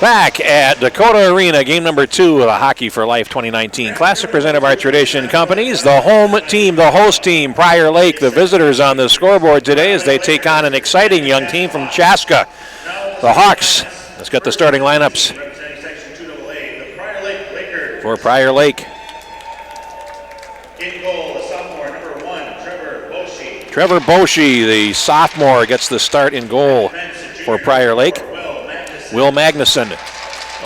Back at Dakota Arena, game number 2 of the Hockey for Life 2019 Classic, presented by Tradition Companies. The home team, the host team, Prior Lake, the visitors on the scoreboard today as they take on an exciting young team from Chaska, the Hawks. Let's get the starting lineups for Prior Lake. In goal, the sophomore, number 1, Trevor Boshi. Trevor Boshi, the sophomore, gets the start in goal for Prior Lake. Will Magnuson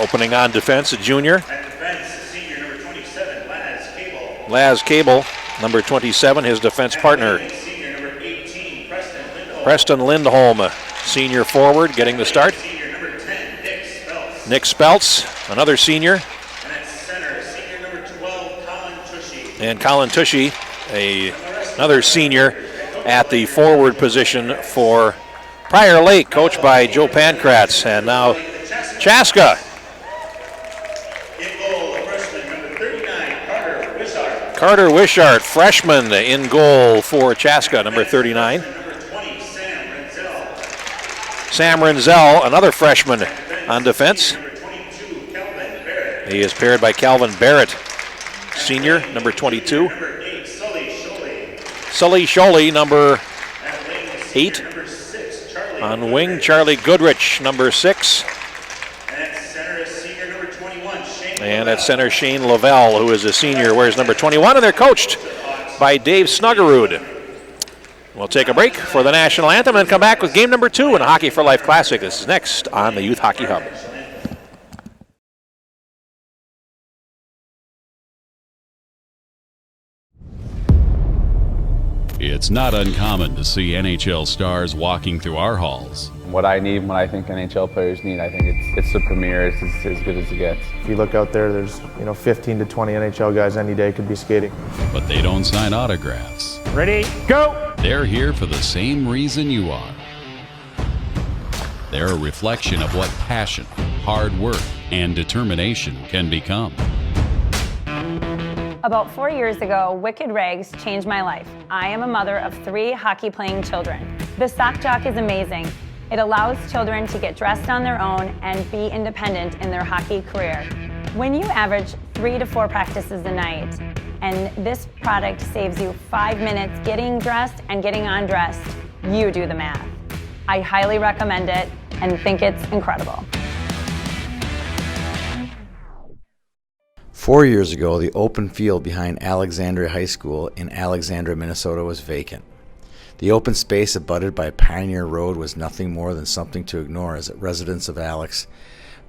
opening on defense, a junior. At defense, senior, number 27, Laz Cable, number 27, his defense partner. Senior, number 18, Preston Lindholm, senior forward, getting the start. Senior, number 10, Nick Speltz, another senior. And at center, senior, number 12, Colin Tushy. And Colin Tushy, another senior at the forward position for Prior Lake, coached by Joe Pankratz. And now Chaska. In goal, the freshman, number 39, Carter Wishart. Carter Wishart, freshman, in goal for Chaska, number 39. Number 20, Sam Renzel. Sam Renzel, another freshman on defense. Number 22, Calvin Barrett. He is paired by Calvin Barrett, senior, number 22. Number 8, Sully Sholey. Sully Sholey, number At wing, 8. number 6, Charlie. On wing, Charlie Goodrich, number 6. And at center, senior, number 21, Shane. And at center, Shane Lavelle, who is a senior, wears number 21. And they're coached by Dave Snuggerud. We'll take a break for the national anthem and come back with game number 2 in the Hockey for Life Classic. This is next on the Youth Hockey Hub. It's not uncommon to see NHL stars walking through our halls. What I need, what I think NHL players need, I think it's the premier. It's as good as it gets. If you look out there, there's 15 to 20 NHL guys any day could be skating. But they don't sign autographs. Ready, go! They're here for the same reason you are. They're a reflection of what passion, hard work, and determination can become. About 4 years ago, Wicked Rags changed my life. I am a mother of 3 hockey-playing children. The Sock Jock is amazing. It allows children to get dressed on their own and be independent in their hockey career. When you average 3 to 4 practices a night, and this product saves you 5 minutes getting dressed and getting undressed, you do the math. I highly recommend it and think it's incredible. 4 years ago, the open field behind Alexandria High School in Alexandria, Minnesota was vacant. The open space abutted by Pioneer Road was nothing more than something to ignore as residents of Alex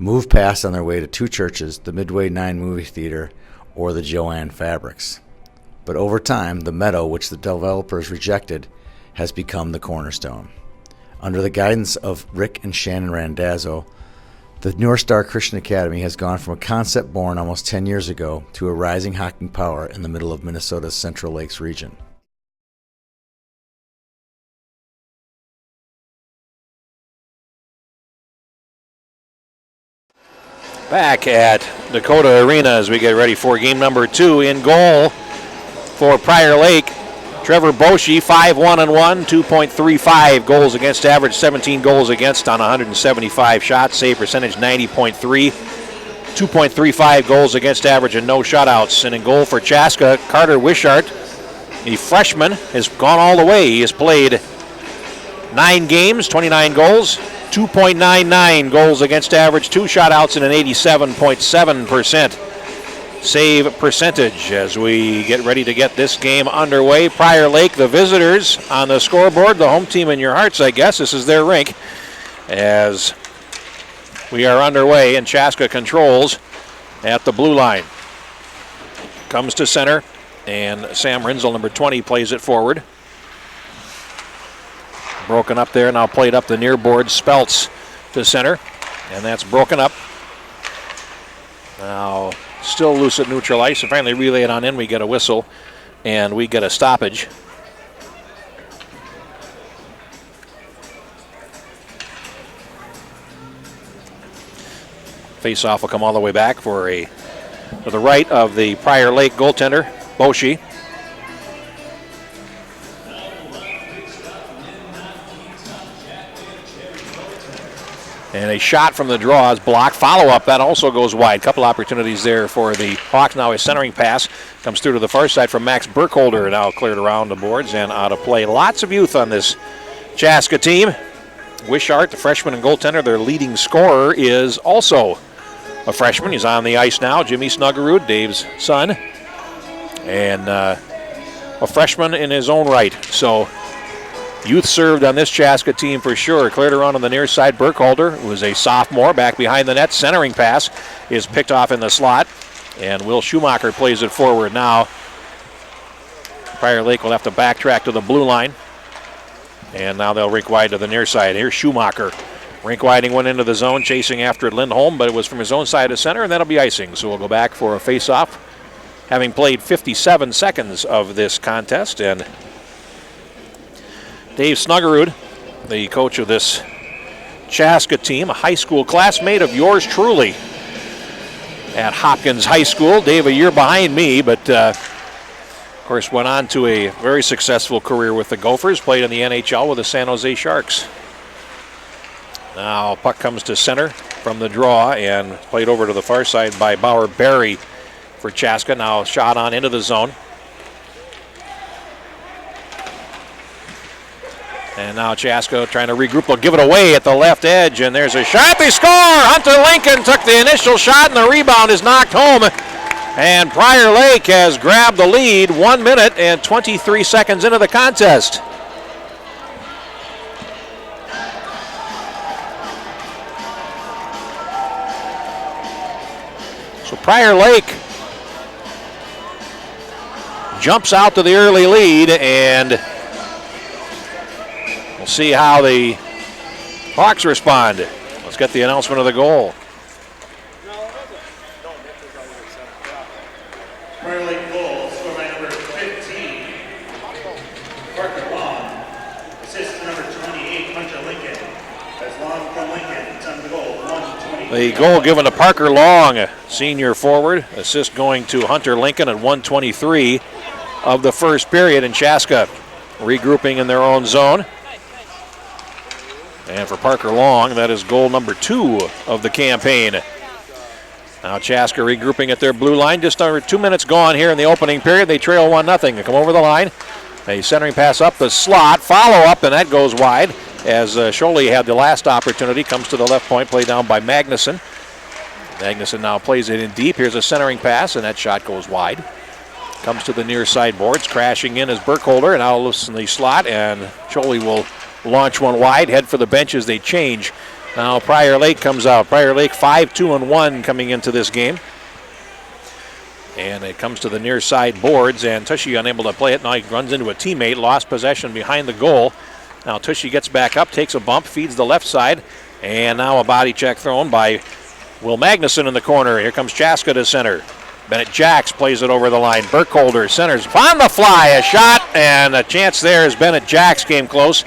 moved past on their way to 2 churches, the Midway 9 movie theater, or the Joanne Fabrics. But over time, the meadow, which the developers rejected, has become the cornerstone. Under the guidance of Rick and Shannon Randazzo, the North Star Christian Academy has gone from a concept born almost 10 years ago to a rising hockey power in the middle of Minnesota's Central Lakes region. Back at Dakota Arena as we get ready for game number 2. In goal for Prior Lake, Trevor Boshi, 5-1-1, 2.35 goals against average, 17 goals against on 175 shots, save percentage 90.3, 2.35 goals against average and no shutouts. And in goal for Chaska, Carter Wishart, the freshman, has gone all the way. He has played 9 games, 29 goals, 2.99 goals against average, 2 shutouts, and an 87.7% save percentage as we get ready to get this game underway. Prior Lake, the visitors on the scoreboard, the home team in your hearts, I guess. This is their rink as we are underway, and Chaska controls at the blue line. Comes to center, and Sam Renzel, number 20, plays it forward. Broken up there, now played up the near board. Speltz to center, and that's broken up. Now still loose at neutral ice, and finally relay it on in. We get a whistle, and we get a stoppage. Face-off will come all the way back to the right of the Prior Lake goaltender, Boshi. And a shot from the draw is blocked. Follow-up, that also goes wide. Couple opportunities there for the Hawks. Now a centering pass comes through to the far side from Max Burkholder. Now cleared around the boards and out of play. Lots of youth on this Chaska team. Wishart, the freshman and goaltender, their leading scorer, is also a freshman. He's on the ice now. Jimmy Snuggerud, Dave's son. And a freshman in his own right. So youth served on this Chaska team for sure. Cleared around on the near side. Burkholder, who is a sophomore, back behind the net. Centering pass is picked off in the slot. And Will Schumacher plays it forward now. Prior Lake will have to backtrack to the blue line. And now they'll rink wide to the near side. Here's Schumacher. Rink widing one into the zone, chasing after it Lindholm, but it was from his own side of center, and that'll be icing. So we'll go back for a face-off, having played 57 seconds of this contest. And Dave Snuggerud, the coach of this Chaska team, a high school classmate of yours truly at Hopkins High School. Dave, a year behind me, but of course went on to a very successful career with the Gophers, played in the NHL with the San Jose Sharks. Now puck comes to center from the draw and played over to the far side by Bauer Berry for Chaska. Now shot on into the zone. And now Chaska trying to regroup. They'll give it away at the left edge, and there's a shot. They score! Hunter Lincoln took the initial shot, and the rebound is knocked home. And Prior Lake has grabbed the lead 1 minute and 23 seconds into the contest. So Prior Lake jumps out to the early lead, and we'll see how the Hawks respond. Let's get the announcement of the goal. Prior Lake goal, score by number 15, Parker Long. Assist number 28, Hunter Lincoln. As Long from Lincoln, it's on the goal, 1:20. The goal given to Parker Long, senior forward. Assist going to Hunter Lincoln at 1:23 of the first period, and Chaska regrouping in their own zone. And for Parker Long, that is goal number 2 of the campaign. Now Chaska regrouping at their blue line. Just under 2 minutes gone here in the opening period. They trail 1-0. They come over the line. A centering pass up the slot. Follow up, and that goes wide as Scholey had the last opportunity. Comes to the left point, played down by Magnuson. Magnuson now plays it in deep. Here's a centering pass, and that shot goes wide. Comes to the near side boards. Crashing in is Burkholder, and now loose in the slot, and Scholey will launch one wide. Head for the bench as they change. Now Prior Lake comes out. Prior Lake 5-2-1 coming into this game. And it comes to the near side boards, and Tushy unable to play it. Now he runs into a teammate, lost possession behind the goal. Now Tushy gets back up, takes a bump, feeds the left side, and now a body check thrown by Will Magnuson in the corner. Here comes Chaska to center. Bennett Jacks plays it over the line. Burkholder centers on the fly, a shot, and a chance there as Bennett Jacks came close.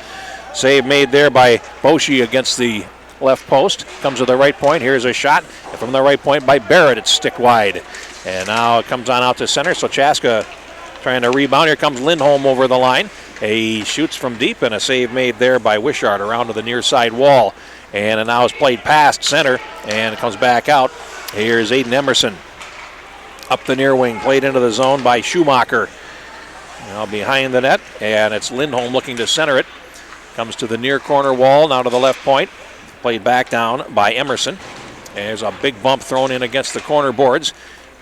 Save made there by Boshi against the left post. Comes to the right point. Here's a shot from the right point by Barrett. It's stick wide. And now it comes on out to center. So Chaska trying to rebound. Here comes Lindholm over the line. He shoots from deep, and a save made there by Wishart around to the near side wall. And it now is played past center, and it comes back out. Here's Aiden Emerson. Up the near wing, played into the zone by Schumacher. Now behind the net, and it's Lindholm looking to center it. Comes to the near corner wall, now to the left point. Played back down by Emerson. There's a big bump thrown in against the corner boards,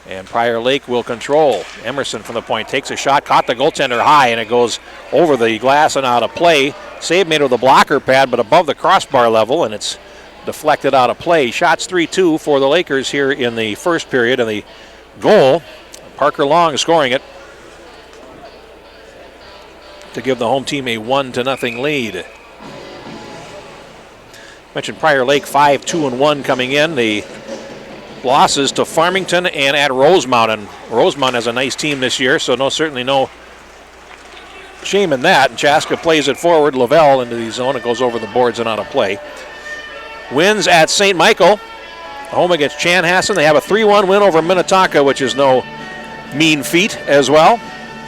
and Prior Lake will control. Emerson from the point takes a shot, caught the goaltender high, and it goes over the glass and out of play. Save made with a blocker pad, but above the crossbar level, and it's deflected out of play. Shots 3-2 for the Lakers here in the first period, and the goal, Parker Long scoring it to give the home team a 1-0 lead. Mentioned Prior Lake 5-2-1 coming in. The losses to Farmington and at Rosemount, and Rosemount has a nice team this year, so certainly no shame in that. And Chaska plays it forward. Lavelle into the zone. It goes over the boards and out of play. Wins at St. Michael. Home against Chanhassen. They have a 3-1 win over Minnetonka, which is no mean feat as well.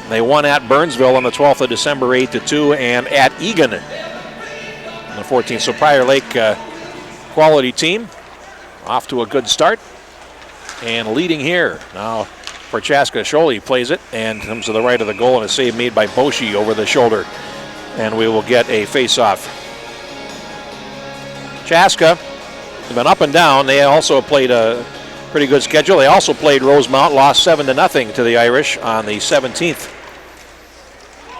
They won at Burnsville on the 12th of December 8-2, and at Egan on the 14th. So Prior Lake quality team. Off to a good start. And leading here. Now for Chaska, Scholey plays it and comes to the right of the goal, and a save made by Boshi over the shoulder. And we will get a face-off. Chaska have been up and down. They also played a pretty good schedule. They also played Rosemount, lost 7-0 to the Irish on the 17th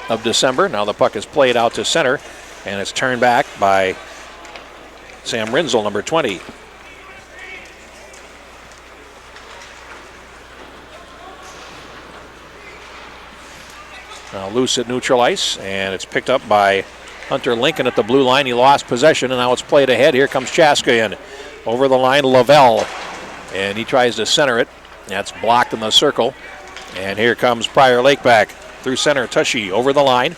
of December. Now the puck is played out to center, and it's turned back by Sam Rinzel, number 20. Now loose at neutral ice, and it's picked up by Hunter Lincoln at the blue line. He lost possession, and now it's played ahead. Here comes Chaska in. Over the line, Lavelle, and he tries to center it. That's blocked in the circle. And here comes Prior Lake back through center. Tushy over the line.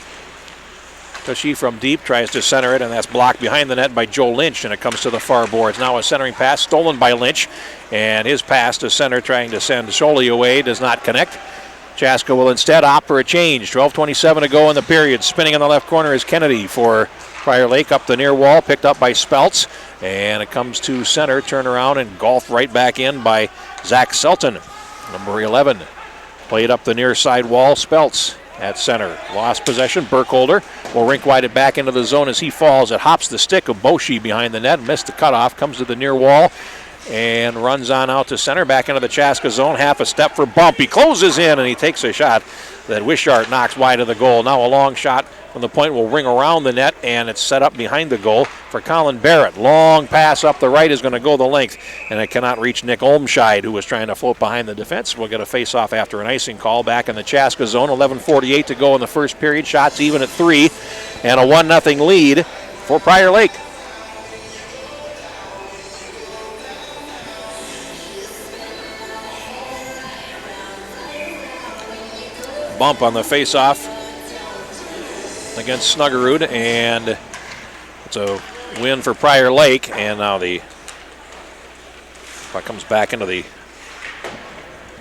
Tushy from deep tries to center it, and that's blocked behind the net by Joe Lynch, and it comes to the far boards. Now a centering pass stolen by Lynch, and his pass to center trying to send Scholey away does not connect. Chaska will instead opt for a change. 12:27 to go in the period. Spinning in the left corner is Kennedy for Prior Lake up the near wall, picked up by Speltz, and it comes to center, turn around and golfed right back in by Zach Selton, number 11. Played up the near side wall, Speltz at center. Lost possession, Burkholder will rink wide it back into the zone as he falls. It hops the stick of Boshi behind the net, missed the cutoff, comes to the near wall, and runs on out to center, back into the Chaska zone. Half a step for Bump. He closes in, and he takes a shot that Wishart knocks wide of the goal. Now a long shot from the point will ring around the net, and it's set up behind the goal for Colin Barrett. Long pass up the right is going to go the length, and it cannot reach Nick Olmscheid, who was trying to float behind the defense. We'll get a face-off after an icing call back in the Chaska zone. 11:48 to go in the first period. Shots even at 3, and a 1-0 lead for Prior Lake. Bump on the face-off against Snuggerud, and it's a win for Prior Lake. And now the puck comes back into the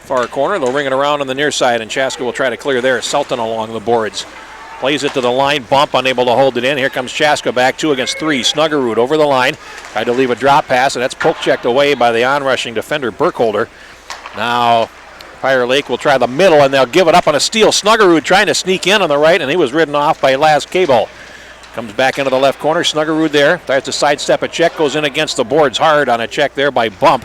far corner. They'll ring it around on the near side, and Chaska will try to clear there. Selton along the boards. Plays it to the line. Bump unable to hold it in. Here comes Chaska back 2 against 3. Snuggerud over the line. Tried to leave a drop pass, and that's poke checked away by the on-rushing defender, Burkholder. Now Prior Lake will try the middle, and they'll give it up on a steal. Snuggerud trying to sneak in on the right, and he was ridden off by Laz Cable. Comes back into the left corner. Snuggerud there. Tries to sidestep a check. Goes in against the boards hard on a check there by Bump.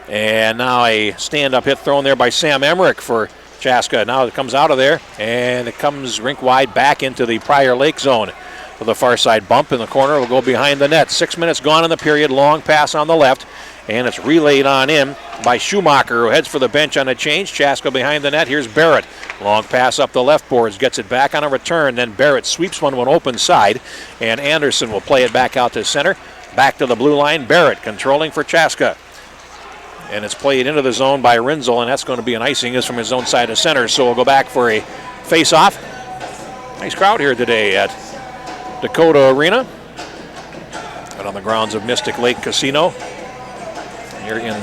And now a stand-up hit thrown there by Sam Emmerich for Chaska. Now it comes out of there, and it comes rink wide back into the Prior Lake zone. For the far side, Bump in the corner will go behind the net. 6 minutes gone in the period. Long pass on the left, and it's relayed on in by Schumacher, who heads for the bench on a change. Chaska behind the net. Here's Barrett. Long pass up the left boards. Gets it back on a return. Then Barrett sweeps one open side, and Anderson will play it back out to center. Back to the blue line. Barrett controlling for Chaska. And it's played into the zone by Rinzel, and that's going to be an icing. Is from his own side of center. So we'll go back for a face-off. Nice crowd here today at Dakota Arena. Out on the grounds of Mystic Lake Casino. Here in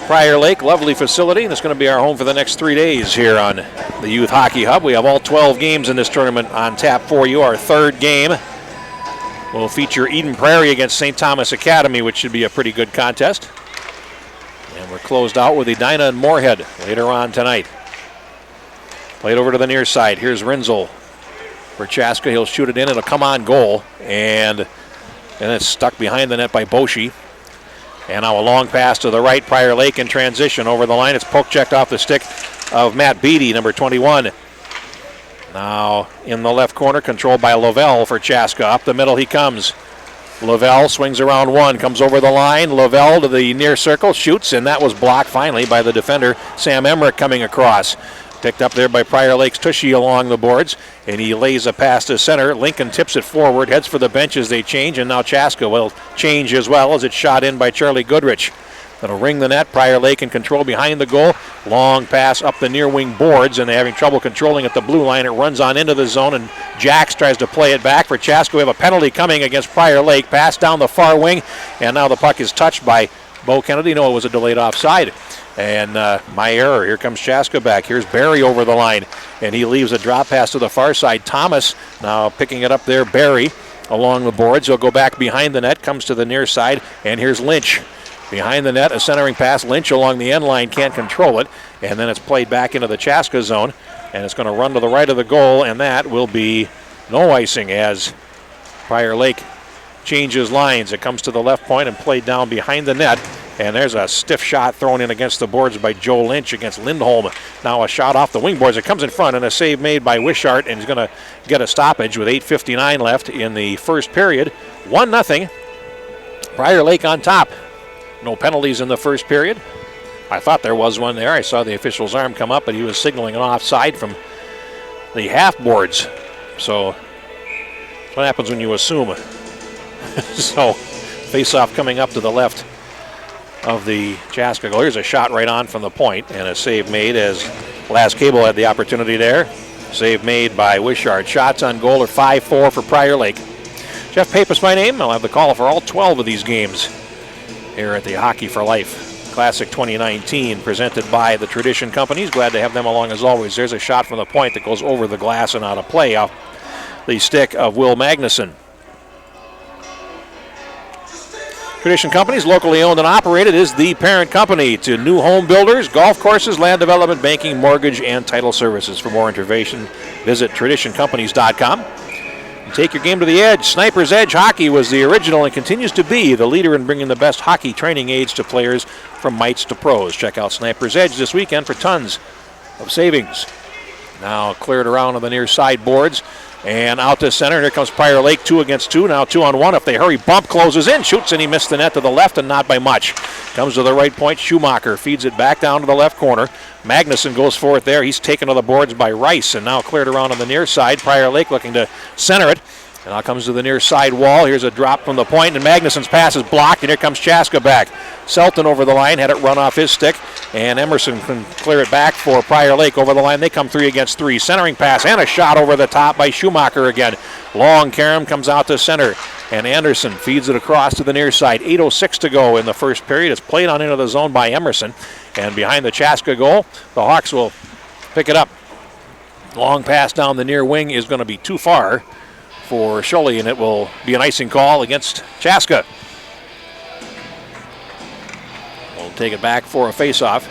Prior Lake, lovely facility, and it's going to be our home for the next 3 days here on the Youth Hockey Hub. We have all 12 games in this tournament on tap for you. Our third game will feature Eden Prairie against St. Thomas Academy, which should be a pretty good contest. And we're closed out with Edina and Moorhead later on tonight. Played over to the near side. Here's Rinzel for Chaska. He'll shoot it in. It'll come on goal, and it's stuck behind the net by Boshi. And now a long pass to the right. Prior Lake in transition over the line. It's poke checked off the stick of Matt Beatty, number 21. Now in the left corner, controlled by Lavelle for Chaska. Up the middle he comes. Lavelle swings around one, comes over the line. Lavelle to the near circle, shoots, and that was blocked finally by the defender, Sam Emmerich, coming across. Picked up there by Prior Lake's Tushy along the boards, and he lays a pass to center. Lincoln tips it forward, heads for the bench as they change, and now Chaska will change as well as it's shot in by Charlie Goodrich. That'll ring the net. Prior Lake in control behind the goal. Long pass up the near wing boards, and they're having trouble controlling at the blue line. It runs on into the zone, and Jax tries to play it back for Chaska. We have a penalty coming against Prior Lake. Pass down the far wing, and now the puck is touched by Bo Kennedy. No, it was a delayed offside. And my error. Here comes Chaska back. Here's Barry over the line, and he leaves a drop pass to the far side. Thomas now picking it up there. Barry along the boards. He'll go back behind the net, comes to the near side, and here's Lynch. Behind the net, a centering pass. Lynch along the end line, can't control it. And then it's played back into the Chaska zone. And it's going to run to the right of the goal, and that will be no icing as Prior Lake changes lines. It comes to the left point and played down behind the net. And there's a stiff shot thrown in against the boards by Joe Lynch against Lindholm. Now a shot off the wing boards. It comes in front and a save made by Wishart, and he's going to get a stoppage with 8:59 left in the first period. 1-0. Prior Lake on top. No penalties in the first period. I thought there was one there. I saw the official's arm come up, but he was signaling an offside from the half boards. So that's what happens when you assume. So face-off coming up to the left of the Chaska goal. Here's a shot right on from the point, and a save made as Las Cable had the opportunity there. Save made by Wishart. Shots on goal are 5-4 for Prior Lake. Jeff Pappas my name. I'll have the call for all 12 of these games here at the Hockey for Life Classic 2019, presented by the Tradition Companies. Glad to have them along as always. There's a shot from the point that goes over the glass and out of play off the stick of Will Magnuson. Tradition Companies, locally owned and operated, is the parent company to new home builders, golf courses, land development, banking, mortgage, and title services. For more information, visit traditioncompanies.com. Take your game to the edge. Sniper's Edge Hockey was the original and continues to be the leader in bringing the best hockey training aids to players from mites to pros. Check out Sniper's Edge this weekend for tons of savings. Now cleared around on the near side boards and out to center. Here comes Prior Lake, 2 against 2. Now 2-on-1. If they hurry, Bump closes in, shoots, and he missed the net to the left and not by much. Comes to the right point. Schumacher feeds it back down to the left corner. Magnuson goes for it there. He's taken to the boards by Rice and now cleared around on the near side. Prior Lake looking to center it. And now comes to the near side wall. Here's a drop from the point, and Magnuson's pass is blocked, and here comes Chaska back. Selton over the line, had it run off his stick, and Emerson can clear it back for Prior Lake over the line. They come 3 against 3. Centering pass and a shot over the top by Schumacher again. Long carom comes out to center, and Anderson feeds it across to the near side. 8:06 to go in the first period. It's played on into the zone by Emerson, and behind the Chaska goal, the Hawks will pick it up. Long pass down the near wing is going to be too far for Sholey, and it will be an icing call against Chaska. We'll take it back for a face-off.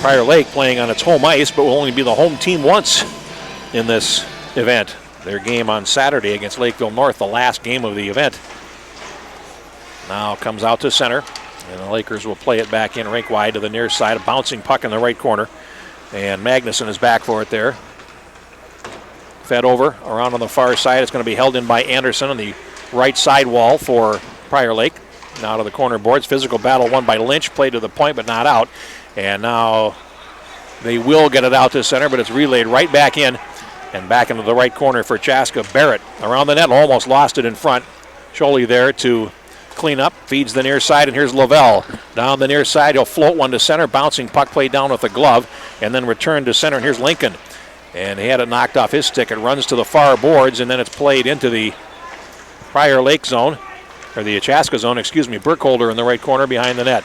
Prior Lake playing on its home ice, but will only be the home team once in this event. Their game on Saturday against Lakeville North, the last game of the event. Now comes out to center. And the Lakers will play it back in rink wide to the near side. A bouncing puck in the right corner. And Magnuson is back for it there. Fed over around on the far side. It's going to be held in by Anderson on the right side wall for Prior Lake. Now to the corner boards. Physical battle won by Lynch. Played to the point but not out. And now they will get it out to center, but it's relayed right back in. And back into the right corner for Chaska. Barrett around the net. Almost lost it in front. Sholey there to clean up, feeds the near side, and here's Lavelle. Down the near side, he'll float one to center. Bouncing puck played down with a glove, and then return to center. And here's Lincoln. And he had it knocked off his stick. It runs to the far boards, and then it's played into the Prior Lake zone, or the Chaska zone, excuse me. Burkholder in the right corner behind the net.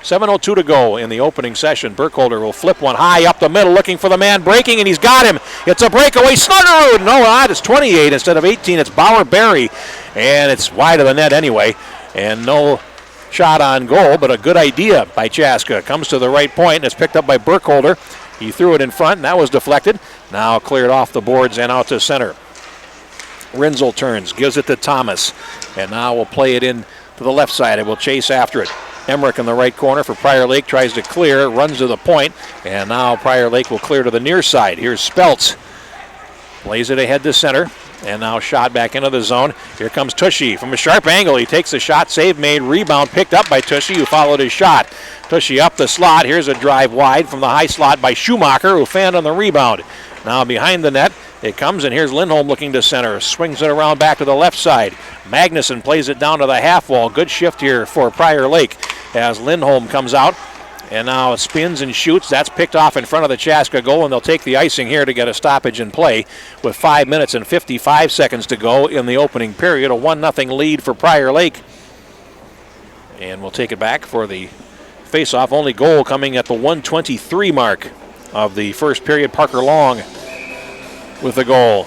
7:02 to go in the opening session. Burkholder will flip one high up the middle, looking for the man breaking, and he's got him. It's a breakaway. Snuggerud! No, it's 28 instead of 18. It's Bauer Berry, and it's wide of the net anyway. And no shot on goal, but a good idea by Chaska. Comes to the right point, and it's picked up by Burkholder. He threw it in front, and that was deflected. Now cleared off the boards and out to center. Rinzel turns, gives it to Thomas, and now we'll play it in to the left side. It will chase after it. Emmerich in the right corner for Prior Lake, tries to clear, runs to the point, and now Prior Lake will clear to the near side. Here's Speltz. Plays it ahead to center. And now shot back into the zone. Here comes Tushy from a sharp angle. He takes the shot, save made, rebound picked up by Tushy, who followed his shot. Tushy up the slot. Here's a drive wide from the high slot by Schumacher, who fanned on the rebound. Now behind the net it comes, and here's Lindholm looking to center. Swings it around back to the left side. Magnuson plays it down to the half wall. Good shift here for Prior Lake as Lindholm comes out. And now it spins and shoots. That's picked off in front of the Chaska goal, and they'll take the icing here to get a stoppage in play with 5 minutes and 55 seconds to go in the opening period. A 1-0 lead for Prior Lake. And we'll take it back for the face-off. Only goal coming at the 1:23 mark of the first period. Parker Long with the goal.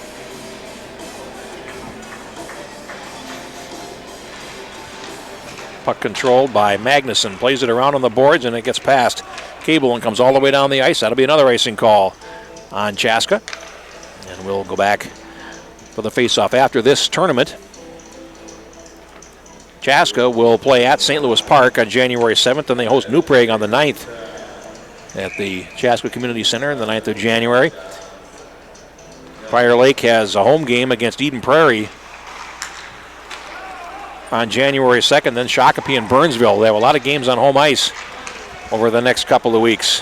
Puck controlled by Magnuson. Plays it around on the boards, and it gets past Cable and comes all the way down the ice. That'll be another icing call on Chaska. And we'll go back for the faceoff after this tournament. Chaska will play at St. Louis Park on January 7th, and they host New Prague on the 9th at the Chaska Community Center on the 9th of January. Prior Lake has a home game against Eden Prairie on January 2nd, then Shakopee and Burnsville. They have a lot of games on home ice over the next couple of weeks.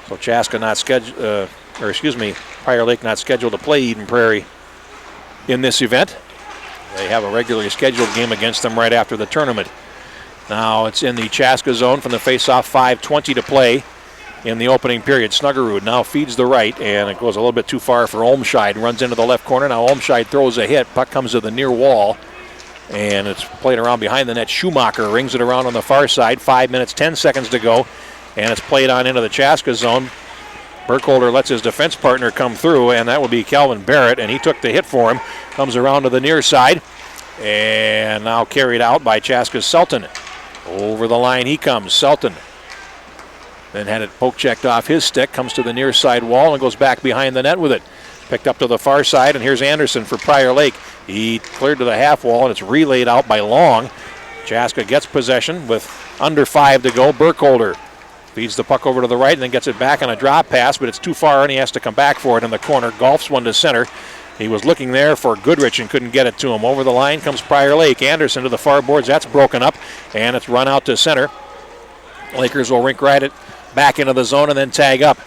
So Chaska not scheduled, Prior Lake not scheduled to play Eden Prairie in this event. They have a regularly scheduled game against them right after the tournament. Now it's in the Chaska zone from the faceoff, 5:20 to play in the opening period. Snuggerud now feeds the right, and it goes a little bit too far for Olmscheid. Runs into the left corner. Now Olmscheid throws a hit. Puck comes to the near wall, and it's played around behind the net. Schumacher rings it around on the far side. 5 minutes, 10 seconds to go, and it's played on into the Chaska zone. Burkholder lets his defense partner come through, and that will be Calvin Barrett, and he took the hit for him. Comes around to the near side, and now carried out by Chaska's Selton. Over the line he comes, Selton. Then had it poke checked off his stick, comes to the near side wall and goes back behind the net with it. Picked up to the far side, and here's Anderson for Prior Lake. He cleared to the half wall, and it's relayed out by Long. Chaska gets possession with under 5 to go. Burkholder feeds the puck over to the right and then gets it back on a drop pass, but it's too far, and he has to come back for it in the corner. Golfs one to center. He was looking there for Goodrich and couldn't get it to him. Over the line comes Prior Lake. Anderson to the far boards. That's broken up, and it's run out to center. Lakers will rink right it back into the zone and then tag up.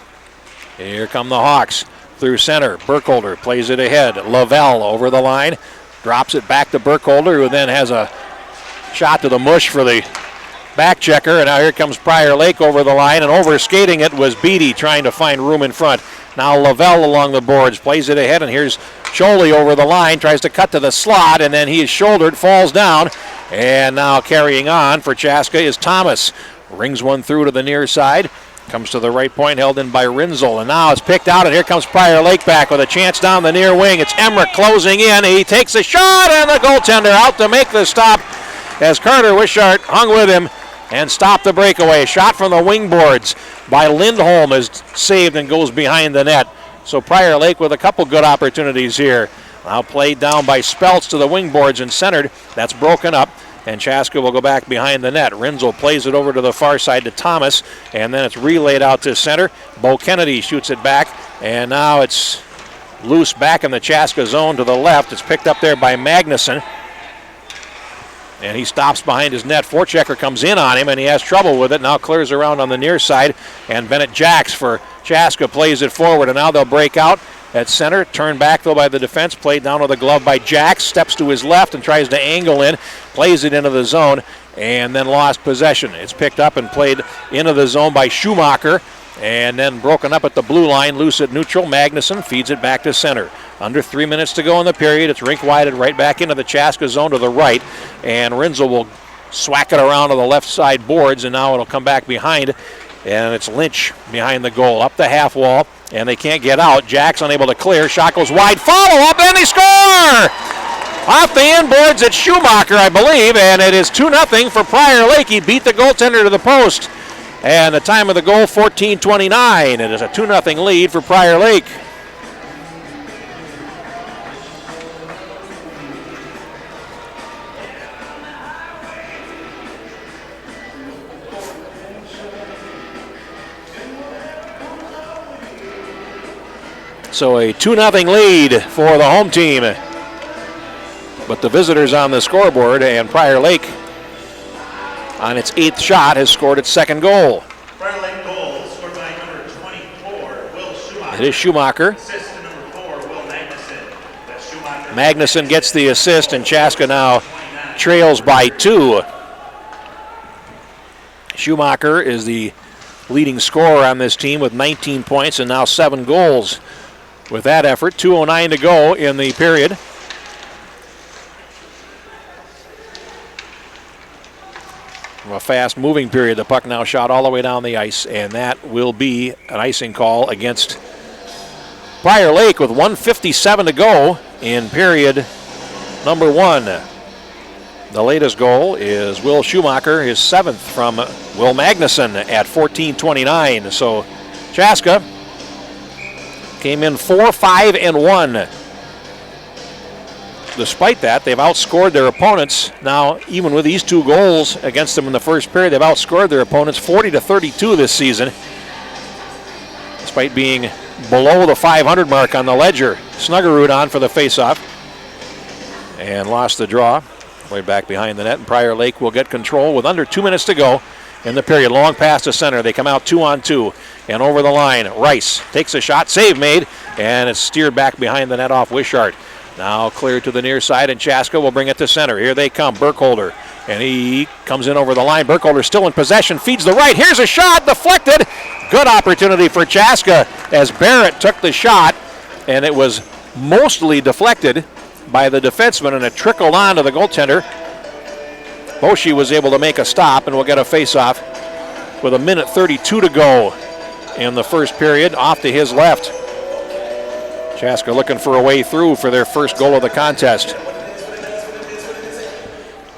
Here come the Hawks through center. Burkholder plays it ahead. Lavelle over the line. Drops it back to Burkholder, who then has a shot to the mush for the back checker. And now here comes Prior Lake over the line, and over skating it was Beatty trying to find room in front. Now Lavelle along the boards, plays it ahead, and here's Choley over the line, tries to cut to the slot, and then he is shouldered, falls down, and now carrying on for Chaska is Thomas. Rings one through to the near side, comes to the right point, held in by Rinzel, and now it's picked out, and here comes Prior Lake back with a chance down the near wing. It's Emmerich closing in. He takes a shot, and the goaltender out to make the stop as Carter Wishart hung with him and stopped the breakaway. Shot from the wing boards by Lindholm is saved and goes behind the net. So Prior Lake with a couple good opportunities here. Now played down by Speltz to the wing boards and centered. That's broken up, and Chaska will go back behind the net. Rinzel plays it over to the far side to Thomas, and then it's relayed out to center. Bo Kennedy shoots it back, and now it's loose back in the Chaska zone to the left. It's picked up there by Magnuson, and he stops behind his net. Forechecker comes in on him, and he has trouble with it. Now clears around on the near side, and Bennett Jacks for Chaska plays it forward, and now they'll break out at center. Turned back, though, by the defense. Played down with the glove by Jacks. Steps to his left and tries to angle in. Plays it into the zone, and then lost possession. It's picked up and played into the zone by Schumacher, and then broken up at the blue line. Loose at neutral. Magnuson feeds it back to center. Under 3 minutes to go in the period. It's rink-wided right back into the Chaska zone to the right, and Rinzel will swack it around to the left side boards, and now it'll come back behind, and it's Lynch behind the goal. Up the half wall, and they can't get out. Jack's unable to clear. Shot goes wide. Follow-up, and they score! Off the end boards at Schumacher, I believe, and it is 2-0 for Prior Lake. He beat the goaltender to the post, and the time of the goal, 14:29. It is a 2-0 lead for Prior Lake. So a 2-0 lead for the home team. But the visitors on the scoreboard, and Prior Lake on its 8th shot has scored its 2nd goal. Prior Lake goal scored by number 24, Will Schumacher. It is Schumacher. Assist to number 4, Will Magnuson. That's Schumacher. Magnuson gets the assist, and Chaska now trails by 2. Schumacher is the leading scorer on this team with 19 points and now 7 goals. With that effort, 2:09 to go in the period. from a fast-moving period. The puck now shot all the way down the ice, and that will be an icing call against Prior Lake with 1:57 to go in period number 1. The latest goal is Will Schumacher, his 7th from Will Magnuson at 14:29. So Chaska came in 4-5-1. Despite that, they've outscored their opponents. Now, even with these 2 goals against them in the first period, they've outscored their opponents 40-32 this season, despite being below the 500 mark on the ledger. Snuggerud on for the faceoff and lost the draw. Way back behind the net, and Prior Lake will get control with under 2 minutes to go in the period. Long pass to center. They come out 2-on-2 and over the line. Rice takes a shot, save made, and it's steered back behind the net off Wishart. Now cleared to the near side, and Chaska will bring it to center. Here they come, Burkholder, and he comes in over the line. Burkholder still in possession, feeds the right. Here's a shot, deflected. Good opportunity for Chaska as Barrett took the shot, and it was mostly deflected by the defenseman, and it trickled on to the goaltender. Boshi was able to make a stop, and we'll get a face-off with 1:32 to go in the first period. Off to his left. Chaska looking for a way through for their first goal of the contest.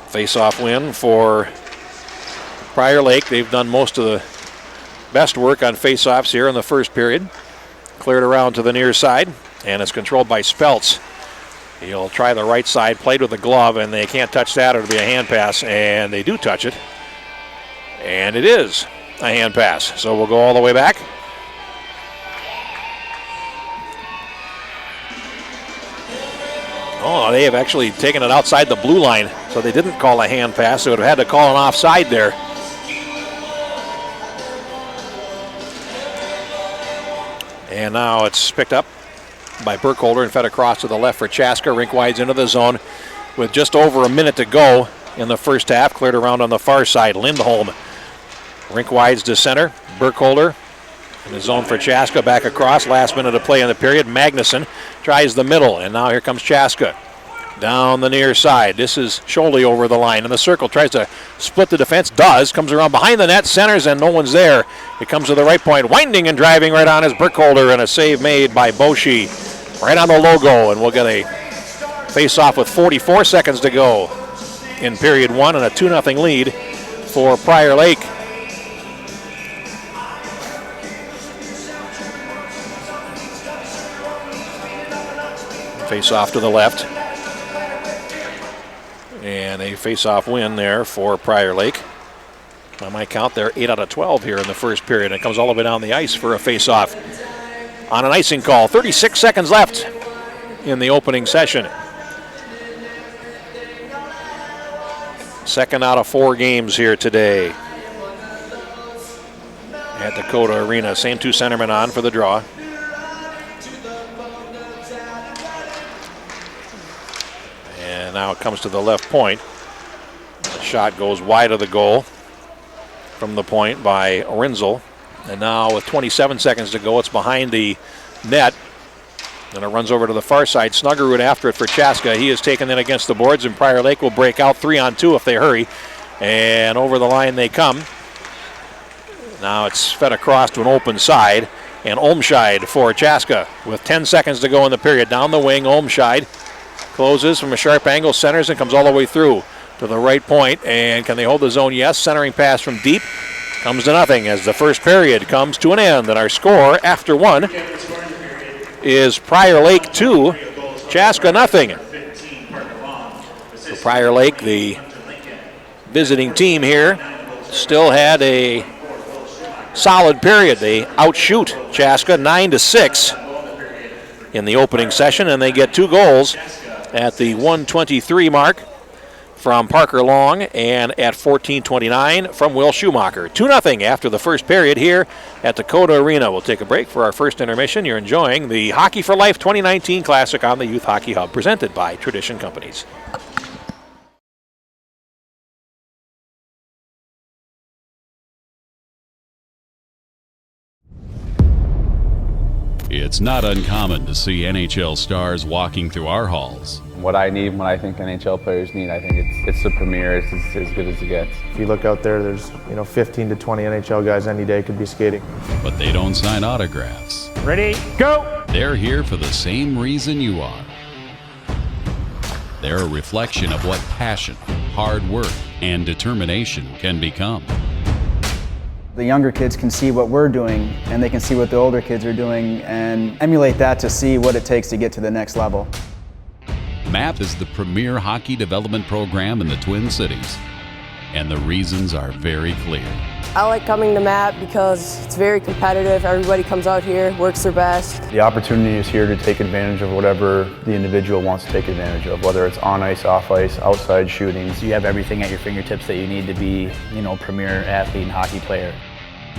Face-off win for Prior Lake. They've done most of the best work on face-offs here in the first period. Cleared around to the near side, and it's controlled by Speltz. He'll try the right side, played with a glove, and they can't touch that. It'll be a hand pass, and they do touch it. And it is a hand pass. So we'll go all the way back. Oh, they have actually taken it outside the blue line, so they didn't call a hand pass. They would have had to call an offside there. And now it's picked up by Burkholder and fed across to the left for Chaska. Rink wides into the zone with just over a minute to go in the first half. Cleared around on the far side. Lindholm. Rink wides to center. Burkholder in the zone for Chaska. Back across. Last minute of play in the period. Magnuson tries the middle, and now here comes Chaska. Down the near side. This is Scholey over the line in the circle. Tries to split the defense. Does. Comes around behind the net. Centers, and no one's there. It comes to the right point. Winding and driving right on is Burkholder, and a save made by Boshi. Right on the logo, and we'll get a face-off with 44 seconds to go in period 1 and a 2-0 lead for Prior Lake. Face-off to the left. And a face-off win there for Prior Lake. By my count, they're 8 out of 12 here in the first period. It comes all the way down the ice for a face-off on an icing call. 36 seconds left in the opening session. Second out of 4 games here today at Dakota Arena. Same 2 centermen on for the draw. And now it comes to the left point. The shot goes wide of the goal from the point by Orenzel. And now with 27 seconds to go, it's behind the net. And it runs over to the far side. Snuggerud after it for Chaska. He is taken in against the boards, and Prior Lake will break out 3-on-2 if they hurry. And over the line they come. Now it's fed across to an open side. And Olmscheid for Chaska with 10 seconds to go in the period. Down the wing, Olmscheid closes from a sharp angle, centers, and comes all the way through to the right point. And can they hold the zone? Yes. Centering pass from deep comes to nothing as the first period comes to an end. And our score after 1 is Prior Lake 2, Chaska nothing. So Prior Lake, the visiting team here, still had a solid period. They outshoot Chaska 9-6 in the opening session, and they get 2 goals at the 1:23 mark from Parker Long and at 14:29 from Will Schumacher. 2-0 after the first period here at Dakota Arena. We'll take a break for our first intermission. You're enjoying the Hockey for Life 2019 Classic on the Youth Hockey Hub, presented by Tradition Companies. It's It's not uncommon to see NHL stars walking through our halls. What I need, what I think NHL players need, I think it's the premier. It's as good as it gets. If you look out there, there's 15 to 20 NHL guys any day could be skating. But they don't sign autographs. Ready, go! They're here for the same reason you are. They're a reflection of what passion, hard work, and determination can become. The younger kids can see what we're doing, and they can see what the older kids are doing, and emulate that to see what it takes to get to the next level. MAP is the premier hockey development program in the Twin Cities, and the reasons are very clear. I like coming to MAP because it's very competitive. Everybody comes out here, works their best. The opportunity is here to take advantage of whatever the individual wants to take advantage of, whether it's on ice, off ice, outside shooting. So you have everything at your fingertips that you need to be, premier athlete and hockey player.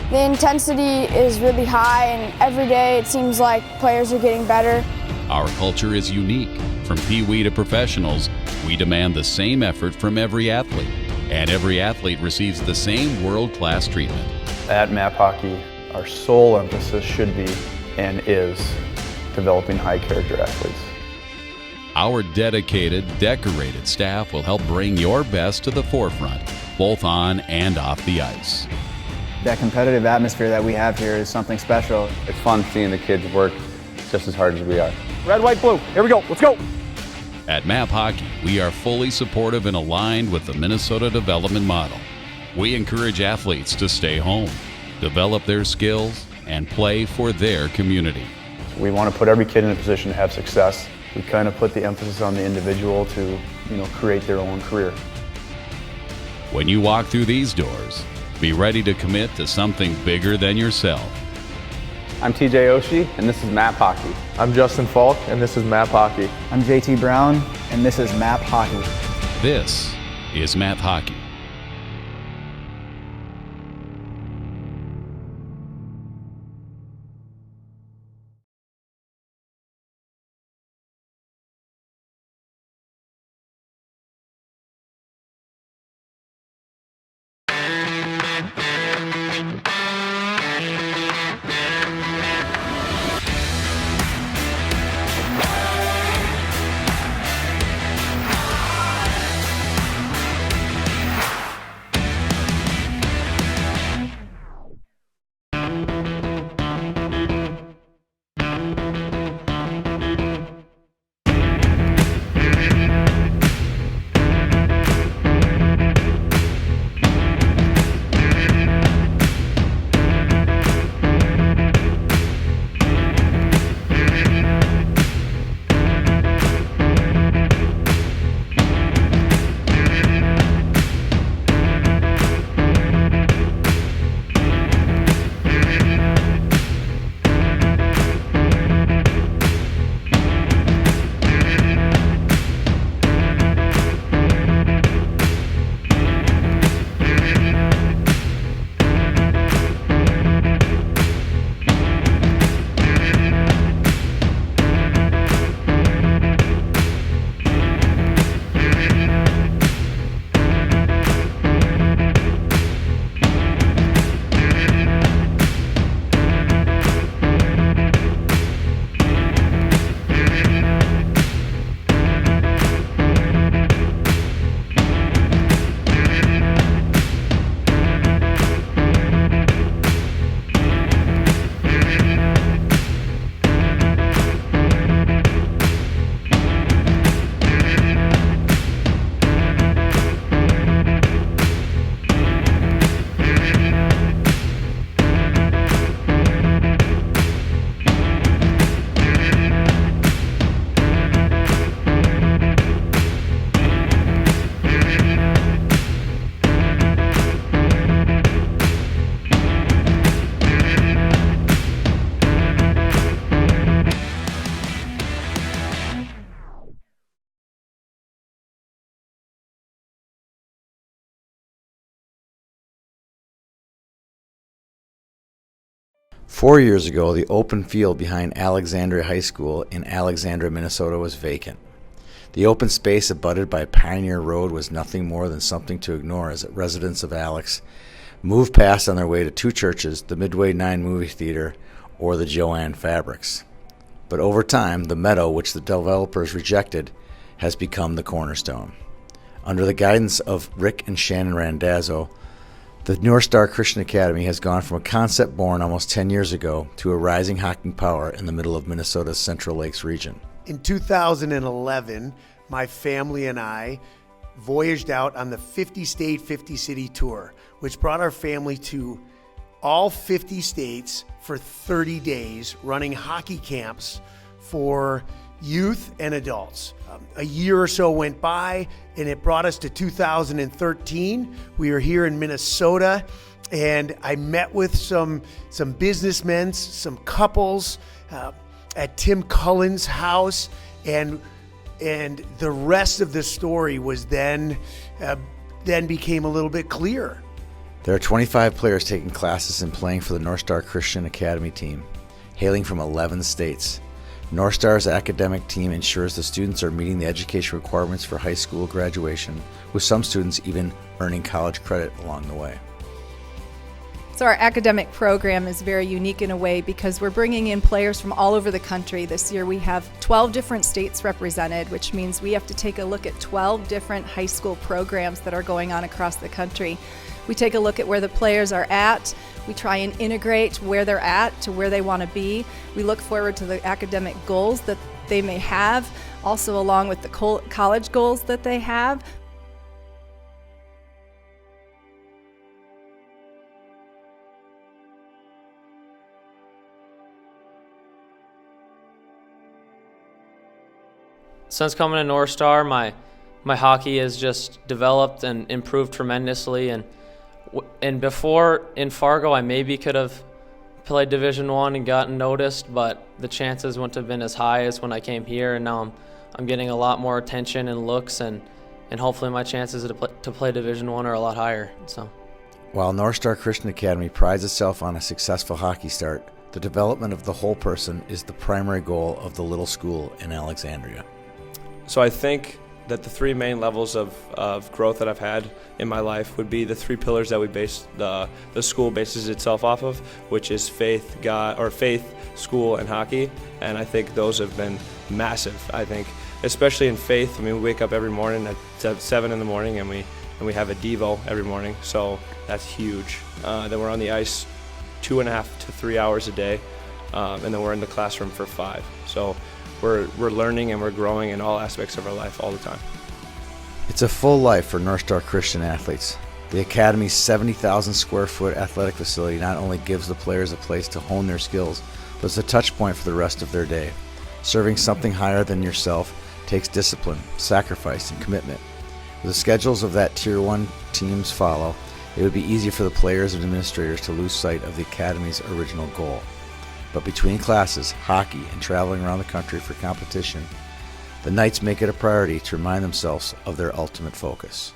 The intensity is really high, and every day it seems like players are getting better. Our culture is unique. From Pee-wee to professionals, we demand the same effort from every athlete, and every athlete receives the same world-class treatment. At MAP Hockey, our sole emphasis should be and is developing high-character athletes. Our dedicated, decorated staff will help bring your best to the forefront, both on and off the ice. That competitive atmosphere that we have here is something special. It's fun seeing the kids work just as hard as we are. Red, white, blue. Here we go. Let's go. At MAP Hockey, we are fully supportive and aligned with the Minnesota development model. We encourage athletes to stay home, develop their skills, and play for their community. We want to put every kid in a position to have success. We kind of put the emphasis on the individual to, create their own career. When you walk through these doors, be ready to commit to something bigger than yourself. I'm TJ Oshie, and this is MAP Hockey. I'm Justin Falk, and this is MAP Hockey. I'm JT Brown, and this is MAP Hockey. This is MAP Hockey. Four years ago, the open field behind Alexandria High School in Alexandria, Minnesota was vacant. The open space abutted by Pioneer Road was nothing more than something to ignore as residents of Alex moved past on their way to two churches, the Midway 9 movie theater, or the Joanne Fabrics. But over time, the meadow, which the developers rejected, has become the cornerstone. Under the guidance of Rick and Shannon Randazzo, the North Star Christian Academy has gone from a concept born almost 10 years ago to a rising hockey power in the middle of Minnesota's Central Lakes region. In 2011, my family and I voyaged out on the 50-state, 50-city tour, which brought our family to all 50 states for 30 days, running hockey camps for youth and adults. A year or so went by, and it brought us to 2013. We were here in Minnesota, and I met with some businessmen, some couples at Tim Cullen's house, and the rest of the story was then became a little bit clearer. There are 25 players taking classes and playing for the North Star Christian Academy team, hailing from 11 states. North Star's academic team ensures the students are meeting the education requirements for high school graduation, with some students even earning college credit along the way. So our academic program is very unique in a way because we're bringing in players from all over the country. This year we have 12 different states represented, which means we have to take a look at 12 different high school programs that are going on across the country. We take a look at where the players are at. We try and integrate where they're at to where they want to be. We look forward to the academic goals that they may have, also along with the college goals that they have. Since coming to North Star, my hockey has just developed and improved tremendously. And before in Fargo, I maybe could have played Division I and gotten noticed, but the chances wouldn't have been as high as when I came here. And now I'm getting a lot more attention and looks, and hopefully my chances to play Division I are a lot higher. So, while North Star Christian Academy prides itself on a successful hockey start, the development of the whole person is the primary goal of the little school in Alexandria. So I think that the three main levels of growth that I've had in my life would be the three pillars that we base the school bases itself off of, which is faith, God, or faith, school, and hockey. And I think those have been massive. I think, especially in faith. I mean, we wake up every morning at 7 in the morning, and we have a Devo every morning. So that's huge. Then we're on the ice 2.5 to 3 hours a day, and then we're in the classroom for 5. So we're learning and we're growing in all aspects of our life all the time. It's a full life for North Star Christian athletes. The Academy's 70,000 square foot athletic facility not only gives the players a place to hone their skills, but it's a touch point for the rest of their day. Serving something higher than yourself takes discipline, sacrifice, and commitment. With the schedules of that Tier 1 teams follow, it would be easy for the players and administrators to lose sight of the Academy's original goal. But between classes, hockey, and traveling around the country for competition, the Knights make it a priority to remind themselves of their ultimate focus.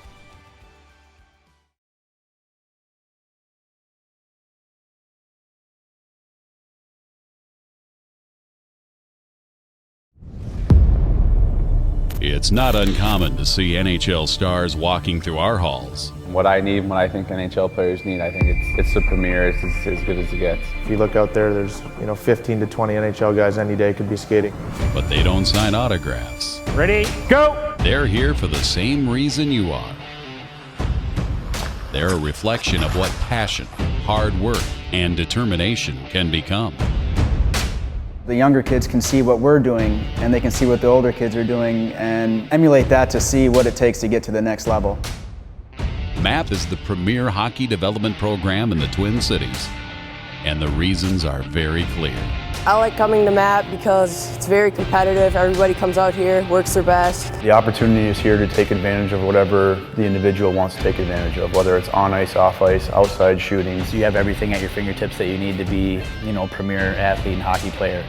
It's not uncommon to see NHL stars walking through our halls. What I need, what I think NHL players need, I think it's the premier. It's as good as it gets. If you look out there, there's 15 to 20 NHL guys any day could be skating. But they don't sign autographs. Ready, go! They're here for the same reason you are. They're a reflection of what passion, hard work, and determination can become. The younger kids can see what we're doing, and they can see what the older kids are doing and emulate that to see what it takes to get to the next level. MAP is the premier hockey development program in the Twin Cities, and the reasons are very clear. I like coming to MAP because it's very competitive. Everybody comes out here, works their best. The opportunity is here to take advantage of whatever the individual wants to take advantage of, whether it's on ice, off ice, outside shooting. So you have everything at your fingertips that you need to be, premier athlete and hockey player.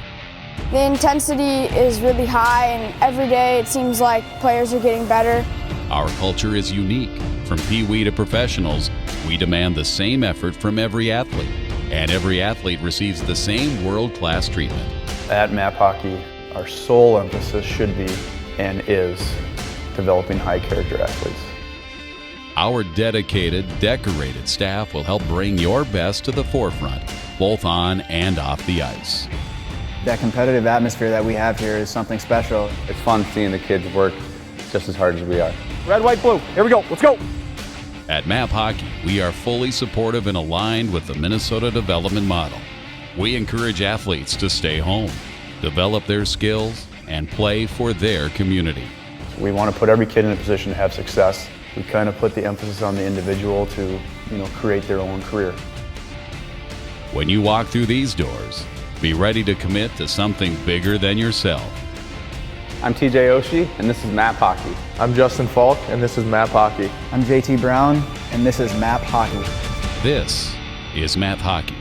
The intensity is really high, and every day it seems like players are getting better. Our culture is unique. From Pee-wee to professionals, we demand the same effort from every athlete, and every athlete receives the same world-class treatment. At MAP Hockey, our sole emphasis should be and is developing high-character athletes. Our dedicated, decorated staff will help bring your best to the forefront, both on and off the ice. That competitive atmosphere that we have here is something special. It's fun seeing the kids work just as hard as we are. Red, white, blue. Here we go. Let's go. At MAP Hockey, we are fully supportive and aligned with the Minnesota Development Model. We encourage athletes to stay home, develop their skills, and play for their community. We want to put every kid in a position to have success. We kind of put the emphasis on the individual to, create their own career. When you walk through these doors, be ready to commit to something bigger than yourself. I'm TJ Oshie, and this is MAP Hockey. I'm Justin Falk, and this is MAP Hockey. I'm JT Brown, and this is MAP Hockey. This is MAP Hockey.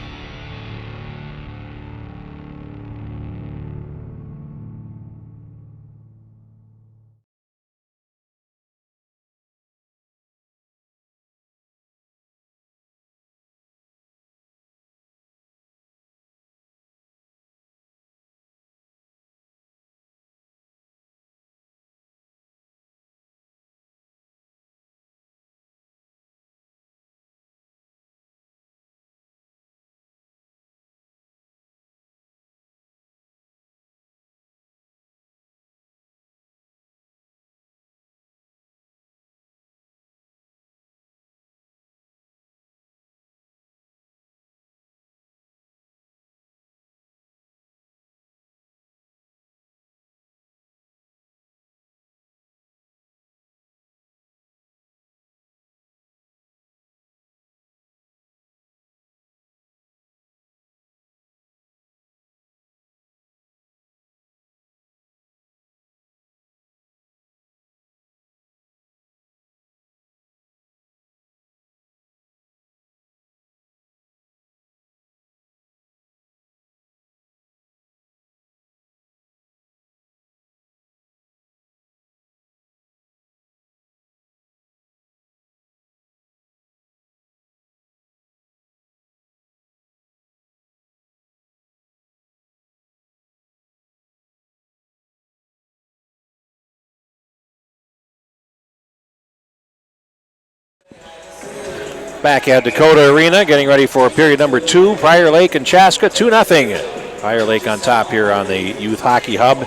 Back at Dakota Arena, getting ready for period number 2. Prior Lake and Chaska, 2-0. Prior Lake on top here on the Youth Hockey Hub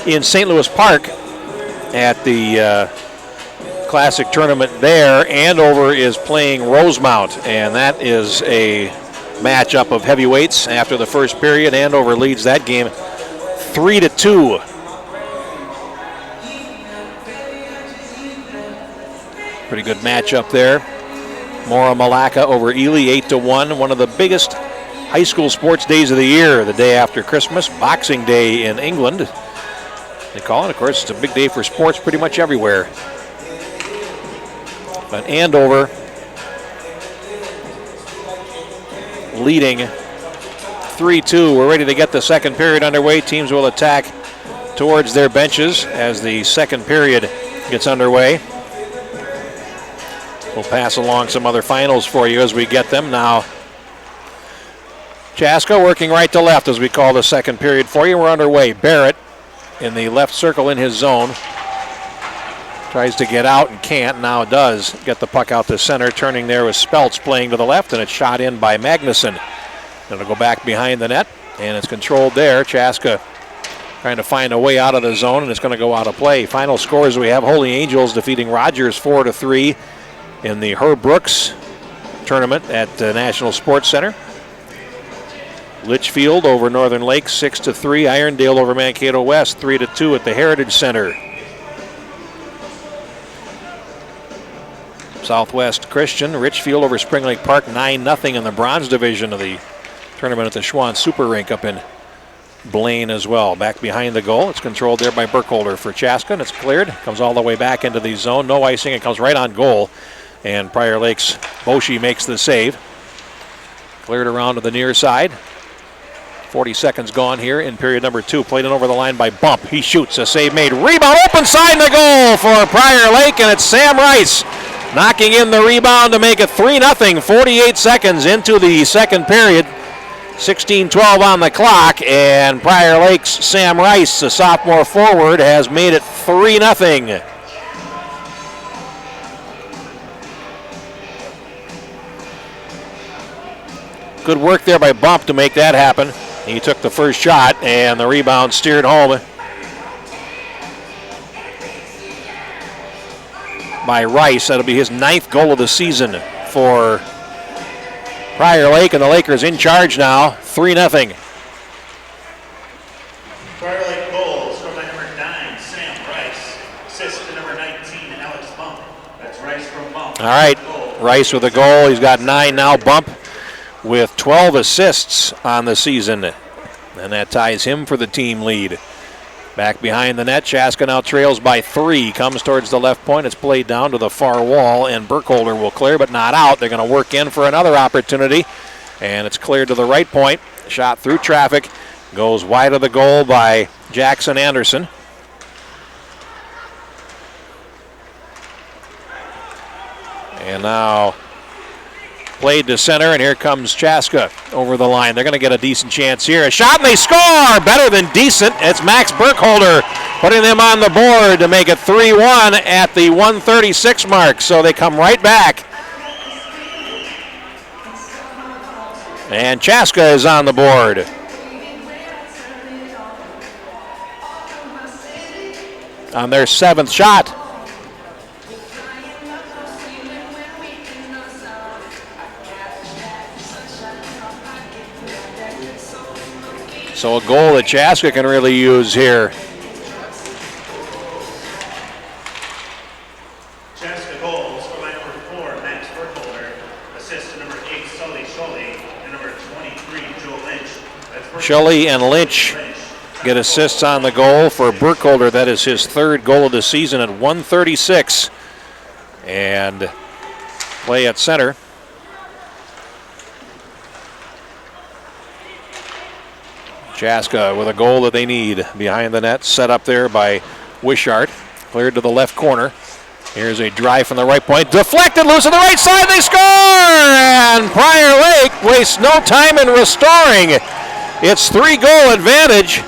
in St. Louis Park at the Classic Tournament there. Andover is playing Rosemount, and that is a matchup of heavyweights after the first period. Andover leads that game 3-2. Pretty good matchup there. Mora Malacca over Ely, 8-1. One of the biggest high school sports days of the year, the day after Christmas, Boxing Day in England. They call it, of course, it's a big day for sports pretty much everywhere. But Andover leading 3-2. We're ready to get the second period underway. Teams will attack towards their benches as the second period gets underway. We'll pass along some other finals for you as we get them. Now, Chaska working right to left as we call the second period for you. We're underway. Barrett in the left circle in his zone. Tries to get out and can't. Now does get the puck out to center. Turning there with Speltz playing to the left, and it's shot in by Magnuson. It'll go back behind the net, and it's controlled there. Chaska trying to find a way out of the zone, and it's going to go out of play. Final scores, we have Holy Angels defeating Rogers 4-3. In the Herb Brooks tournament at the National Sports Center. Litchfield over Northern Lakes 6-3. Irondale over Mankato West 3-2 at the Heritage Center. Southwest Christian, Richfield over Spring Lake Park 9-0 in the bronze division of the tournament at the Schwann Super Rink up in Blaine as well. Back behind the goal. It's controlled there by Burkholder for Chaska, and it's cleared. Comes all the way back into the zone. No icing. It comes right on goal. And Prior Lake's Boshi makes the save. Cleared around to the near side. 40 seconds gone here in period number 2. Played in over the line by Bump. He shoots. A save made. Rebound open side the goal for Prior Lake, and it's Sam Rice knocking in the rebound to make it 3-0. 48 seconds into the second period. 16-12 on the clock, and Prior Lake's Sam Rice, the sophomore forward, has made it 3-0. Good work there by Bump to make that happen. He took the first shot, and the rebound steered home by Rice. That'll be his 9th goal of the season for Prior Lake, and the Lakers in charge now, 3-0. Prior Lake goals from by number 9, Sam Rice. Assist to number 19, Alex Bump. That's Rice from Bump. All right, Rice with a goal. He's got 9 now. Bump with 12 assists on the season, and that ties him for the team lead. Back behind the net, Chaska now trails by 3. Comes towards the left point. It's played down to the far wall, and Burkholder will clear, but not out. They're going to work in for another opportunity, and it's cleared to the right point. Shot through traffic. Goes wide of the goal by Jackson Anderson. And now played to center, and here comes Chaska over the line. They're going to get a decent chance here. A shot, and they score! Better than decent. It's Max Burkholder putting them on the board to make it 3-1 at the 1:36 mark. So they come right back. And Chaska is on the board. On their 7th shot. So a goal that Chaska can really use here. Chaska goals for by number 4, Max Burkholder. Assist to number 8, Sully Sholey, and number 23, Joe Lynch. That's Sholey and Lynch get assists on the goal for Burkholder. That is his 3rd goal of the season at 1:36. And play at center. Chaska with a goal that they need behind the net, set up there by Wishart. Cleared to the left corner. Here's a drive from the right point. Deflected loose on the right side. They score! And Prior Lake wastes no time in restoring. It's 3-goal advantage.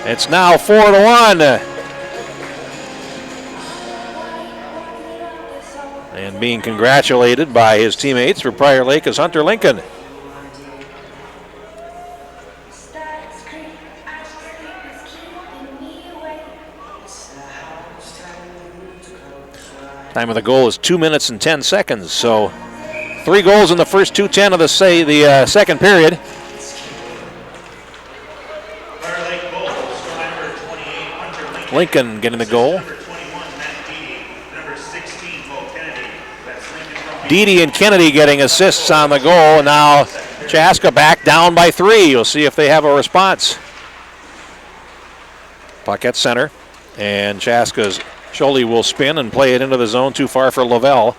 It's now 4-1. And being congratulated by his teammates for Prior Lake is Hunter Lincoln. Time of the goal is 2 minutes and 10 seconds. So 3 goals in the first 2:10 of the second period. Lincoln getting the goal. Deedy and Kennedy getting assists on the goal. And now Chaska back down by 3. You'll see if they have a response. Puck at center. And Chaska's Sholey will spin and play it into the zone too far for Lavelle.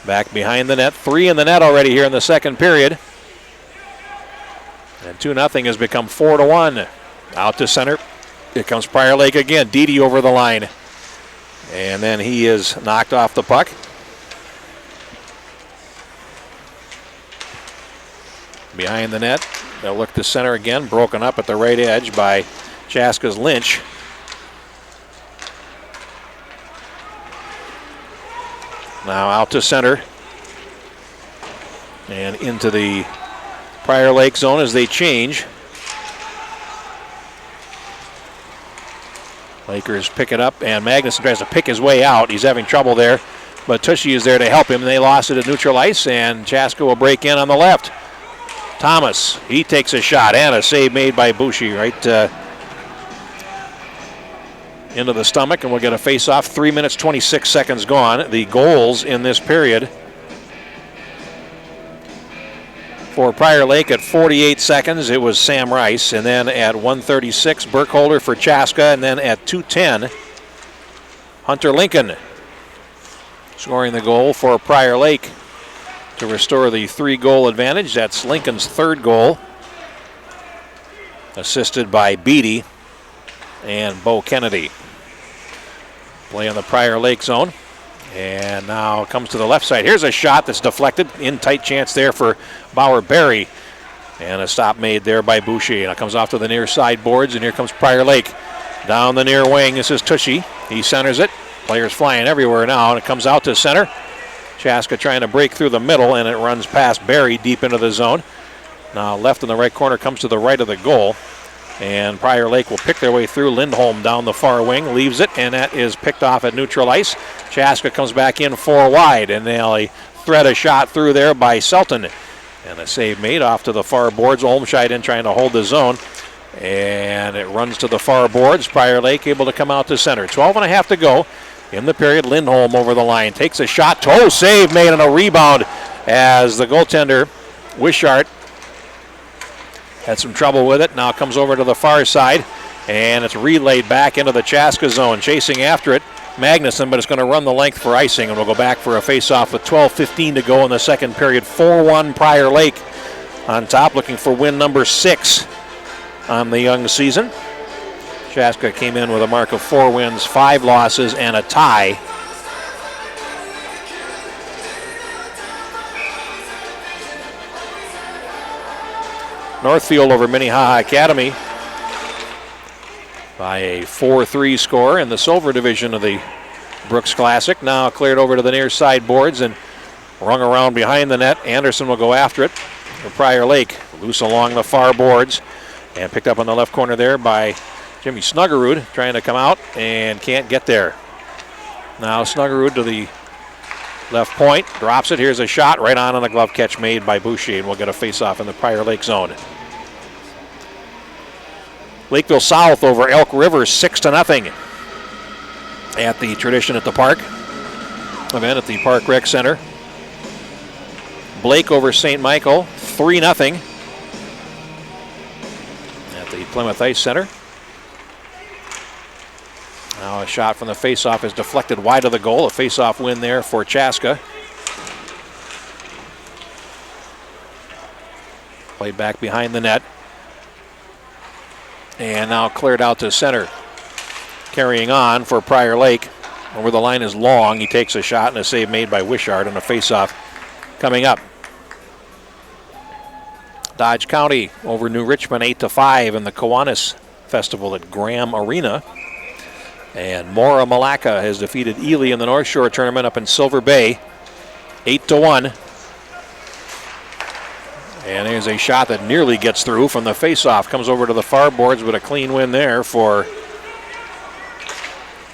Back behind the net. 3 in the net already here in the second period. And 2-0 has become 4-1. Out to center. Here comes Prior Lake again. Deedy over the line. And then he is knocked off the puck. Behind the net. They'll look to center again. Broken up at the right edge by Chaska's Lynch. Now out to center. And into the Prior Lake zone as they change. Lakers pick it up, and Magnuson tries to pick his way out. He's having trouble there, but Tushy is there to help him. They lost it at neutral ice, and Chaska will break in on the left. Thomas, he takes a shot, and a save made by Bushi right into the stomach, and we'll get a face-off. 3 minutes, 26 seconds gone. The goals in this period for Prior Lake at 48 seconds, it was Sam Rice, and then at 1:36, Burkholder for Chaska, and then at 2:10, Hunter Lincoln scoring the goal for Prior Lake to restore the 3-goal advantage. That's Lincoln's 3rd goal, assisted by Beatty and Bo Kennedy. Play on the Prior Lake zone. And now comes to the left side. Here's a shot that's deflected. In tight chance there for Bauer Berry. And a stop made there by Boucher. And it comes off to the near side boards. And here comes Prior Lake. Down the near wing. This is Tushy. He centers it. Players flying everywhere now, and it comes out to center. Chaska trying to break through the middle, and it runs past Barry deep into the zone. Now left in the right corner, comes to the right of the goal. And Prior Lake will pick their way through. Lindholm down the far wing, leaves it, and that is picked off at neutral ice. Chaska comes back in 4 wide, and they'll thread a shot through there by Selton. And a save made off to the far boards. Olmscheid in trying to hold the zone. And it runs to the far boards. Prior Lake able to come out to center. 12.5 to go in the period. Lindholm over the line. Takes a shot. Toe save made and a rebound as the goaltender, Wishart, had some trouble with it. Now comes over to the far side, and it's relayed back into the Chaska zone. Chasing after it, Magnuson, but it's going to run the length for icing, and we'll go back for a face-off with 12:15 to go in the second period. 4-1 Prior Lake on top, looking for win number 6 on the young season. Chaska came in with a mark of 4 wins, 5 losses, and a tie. Northfield over Minnehaha Academy by a 4-3 score in the silver division of the Brooks Classic. Now cleared over to the near side boards and rung around behind the net. Anderson will go after it for Prior Lake. Loose along the far boards and picked up on the left corner there by Jimmy Snuggerud, trying to come out and can't get there. Now Snuggerud to the left point, drops it. Here's a shot right on the glove catch made by Boucher, and we'll get a face-off in the Prior Lake zone. Lakeville South over Elk River 6-0 at the Tradition at the Park event at the Park Rec Center. Blake over St. Michael 3-0 at the Plymouth Ice Center. Now a shot from the face-off is deflected wide of the goal. A face-off win there for Chaska. Played back behind the net. And now cleared out to center. Carrying on for Prior Lake. Over the line is Long. He takes a shot and a save made by Wishart, and a face-off coming up. Dodge County over New Richmond 8-5 in the Kiwanis Festival at Graham Arena. And Mora Malacca has defeated Ely in the North Shore tournament up in Silver Bay, 8-1. And there's a shot that nearly gets through from the face-off. Comes over to the far boards, but a clean win there for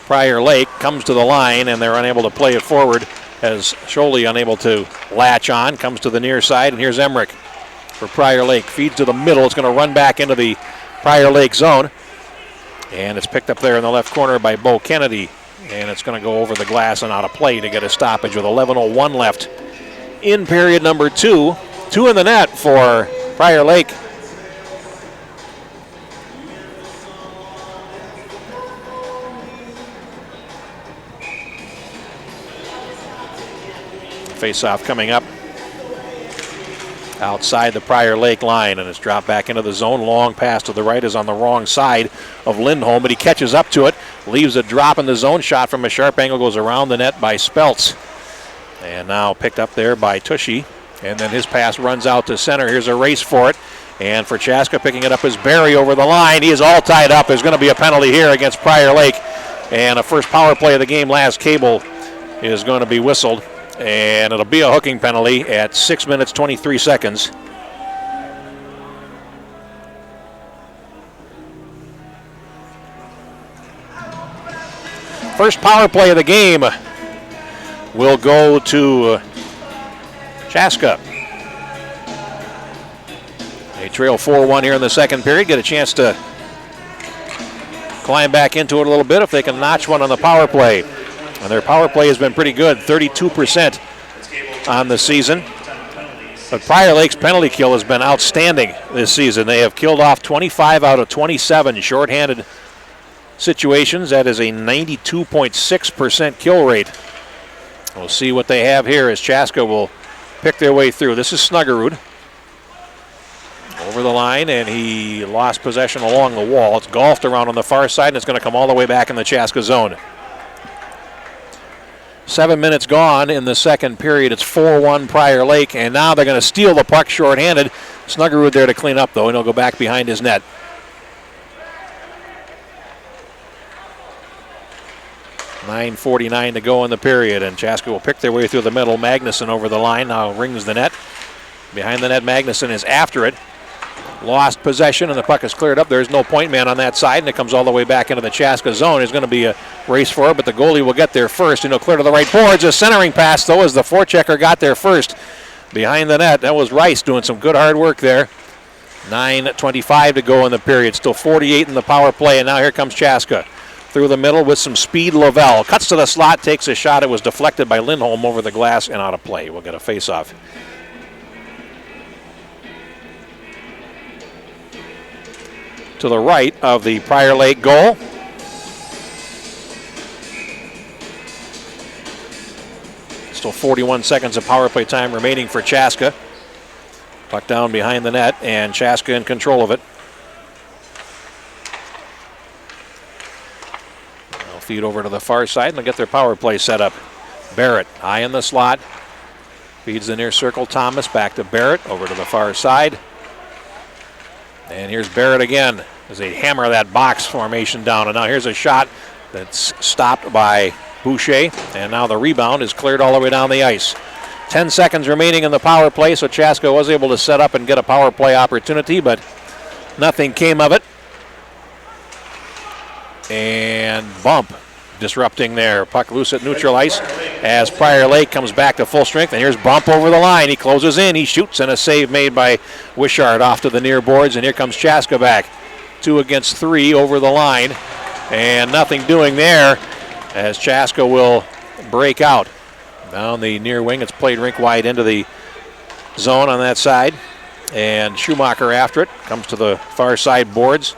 Prior Lake. Comes to the line, and they're unable to play it forward as Scholey unable to latch on. Comes to the near side, and here's Emmerich for Prior Lake. Feeds to the middle. It's going to run back into the Prior Lake zone. And it's picked up there in the left corner by Bo Kennedy. And it's going to go over the glass and out of play to get a stoppage with 11:01 left in period number 2. 2 in the net for Prior Lake. Face-off coming up outside the Prior Lake line, and it's dropped back into the zone. Long pass to the right is on the wrong side of Lindholm, but he catches up to it, leaves a drop in the zone. Shot from a sharp angle goes around the net by Speltz, and now picked up there by Tushy, and then his pass runs out to center. Here's a race for it, and for Chaska picking it up is Barry over the line. He is all tied up. There's going to be a penalty here against Prior Lake, and a first power play of the game. Last Cable is going to be whistled, and it'll be a hooking penalty at 6 minutes 23 seconds. First power play of the game will go to Chaska. They trail 4-1 here in the second period. Get a chance to climb back into it a little bit if they can notch one on the power play. And their power play has been pretty good, 32% on the season. But Prior Lake's penalty kill has been outstanding this season. They have killed off 25 out of 27 shorthanded situations. That is a 92.6% kill rate. We'll see what they have here as Chaska will pick their way through. This is Snuggerud over the line, and he lost possession along the wall. It's golfed around on the far side, and it's going to come all the way back in the Chaska zone. 7 minutes gone in the second period. It's 4-1 Prior Lake, and now they're going to steal the puck shorthanded. Snuggerud there to clean up, though, and he'll go back behind his net. 9:49 to go in the period, and Chaska will pick their way through the middle. Magnuson over the line, now rings the net. Behind the net, Magnuson is after it. Lost possession, and the puck is cleared up. There's no point man on that side, and it comes all the way back into the Chaska zone. There's going to be a race for it, but the goalie will get there first, and he'll clear to the right boards. A centering pass, though, as the forechecker got there first. Behind the net, that was Rice doing some good hard work there. 9:25 to go in the period. Still 48 in the power play, and now here comes Chaska. Through the middle with some speed, Lavelle. Cuts to the slot, takes a shot. It was deflected by Lindholm over the glass and out of play. We'll get a face-off. To the right of the Prior Lake goal. Still 41 seconds of power play time remaining for Chaska. Puck down behind the net, and Chaska in control of it. They'll feed over to the far side, and they'll get their power play set up. Barrett, high in the slot. Feeds the near circle. Thomas back to Barrett, over to the far side. And here's Barrett again as they hammer that box formation down. And now here's a shot that's stopped by Boucher. And now the rebound is cleared all the way down the ice. 10 seconds remaining in the power play, so Chaska was able to set up and get a power play opportunity, but nothing came of it. And bump disrupting there. Puck loose at neutral ice as Prior Lake comes back to full strength. And here's bump over the line. He closes in. He shoots, and a save made by Wishart off to the near boards. And here comes Chaska back. 2 against 3 over the line. And nothing doing there as Chaska will break out. Down the near wing. It's played rink wide into the zone on that side. And Schumacher after it. Comes to the far side boards.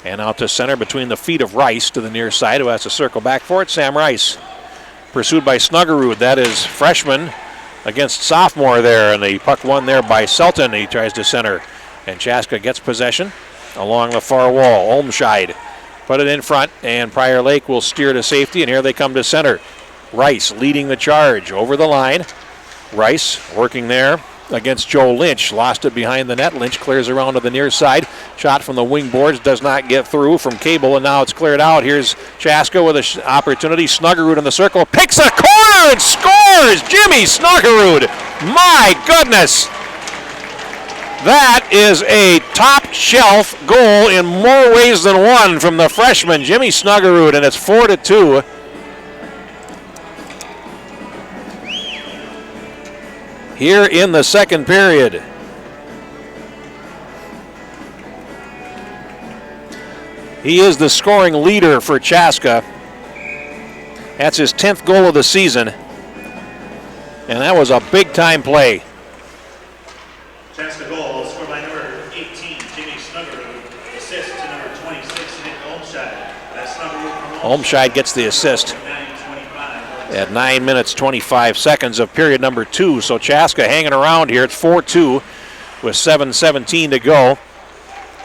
And out to center between the feet of Rice to the near side, who has to circle back for it. Sam Rice. Pursued by Snuggerud. That is freshman against sophomore there. And the puck won there by Selton. He tries to center. And Chaska gets possession along the far wall. Olmscheid put it in front. And Prior Lake will steer to safety. And here they come to center. Rice leading the charge over the line. Rice working there against Joe Lynch. Lost it behind the net. Lynch clears around to the near side. Shot from the wing boards does not get through from Cable, and now it's cleared out. Here's Chaska with an opportunity. Snuggerud in the circle. Picks a corner and scores! Jimmy Snuggerud. My goodness. That is a top shelf goal in more ways than one from the freshman, Jimmy Snuggerud, and it's 4-2. Here in the second period. He is the scoring leader for Chaska. That's his 10th goal of the season. And that was a big-time play. Chaska goal scored by number 18, Jimmy Snuggerud. Assist to number 26, Nick Olmscheid. Olmscheid gets the assist at 9 minutes 25 seconds of period number 2. So Chaska hanging around here. It's 4-2 with 7:17 to go.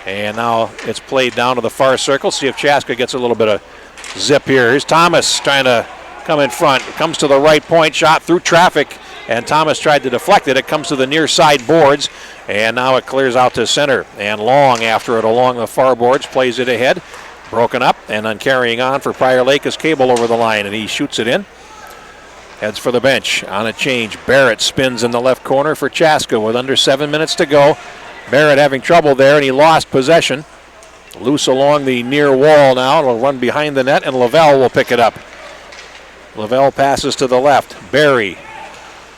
And now it's played down to the far circle. See if Chaska gets a little bit of zip here. Here's Thomas trying to come in front. It comes to the right point, shot through traffic, and Thomas tried to deflect it. It comes to the near side boards, and now it clears out to center. And Long after it along the far boards, plays it ahead. Broken up, and then carrying on for Prior Lake is Cable over the line, and he shoots it in. Heads for the bench on a change. Barrett spins in the left corner for Chaska with under 7 minutes to go. Barrett having trouble there, and he lost possession. Loose along the near wall now. It'll run behind the net, and Lavelle will pick it up. Lavelle passes to the left. Barry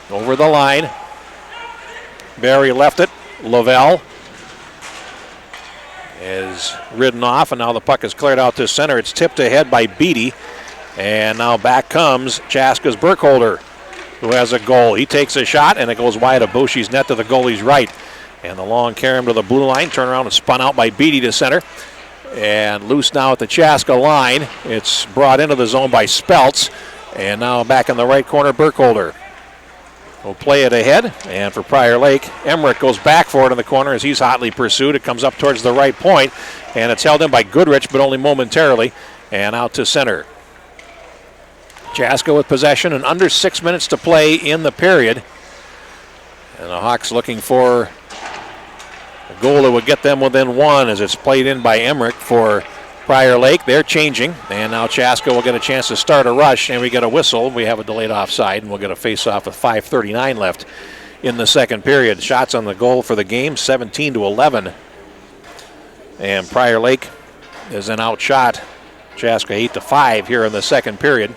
over the line. Barry left it. Lavelle is ridden off, and now the puck is cleared out to center. It's tipped ahead by Beatty. And now back comes Chaska's Burkholder, who has a goal. He takes a shot, and it goes wide of Boschi's net to the goalie's right. And the long carry him to the blue line, turn around and spun out by Beatty to center. And loose now at the Chaska line. It's brought into the zone by Speltz. And now back in the right corner, Burkholder will play it ahead. And for Prior Lake, Emmerich goes back for it in the corner as he's hotly pursued. It comes up towards the right point, and it's held in by Goodrich, but only momentarily. And out to center. Chaska with possession and under 6 minutes to play in the period. And the Hawks looking for a goal that would get them within one as it's played in by Emmerich for Prior Lake, they're changing, and now Chaska will get a chance to start a rush, and we get a whistle. We have a delayed offside, and we'll get a face-off with 5:39 left in the second period. Shots on the goal for the game, 17-11. And Prior Lake is an outshot. Chaska 8-5 here in the second period.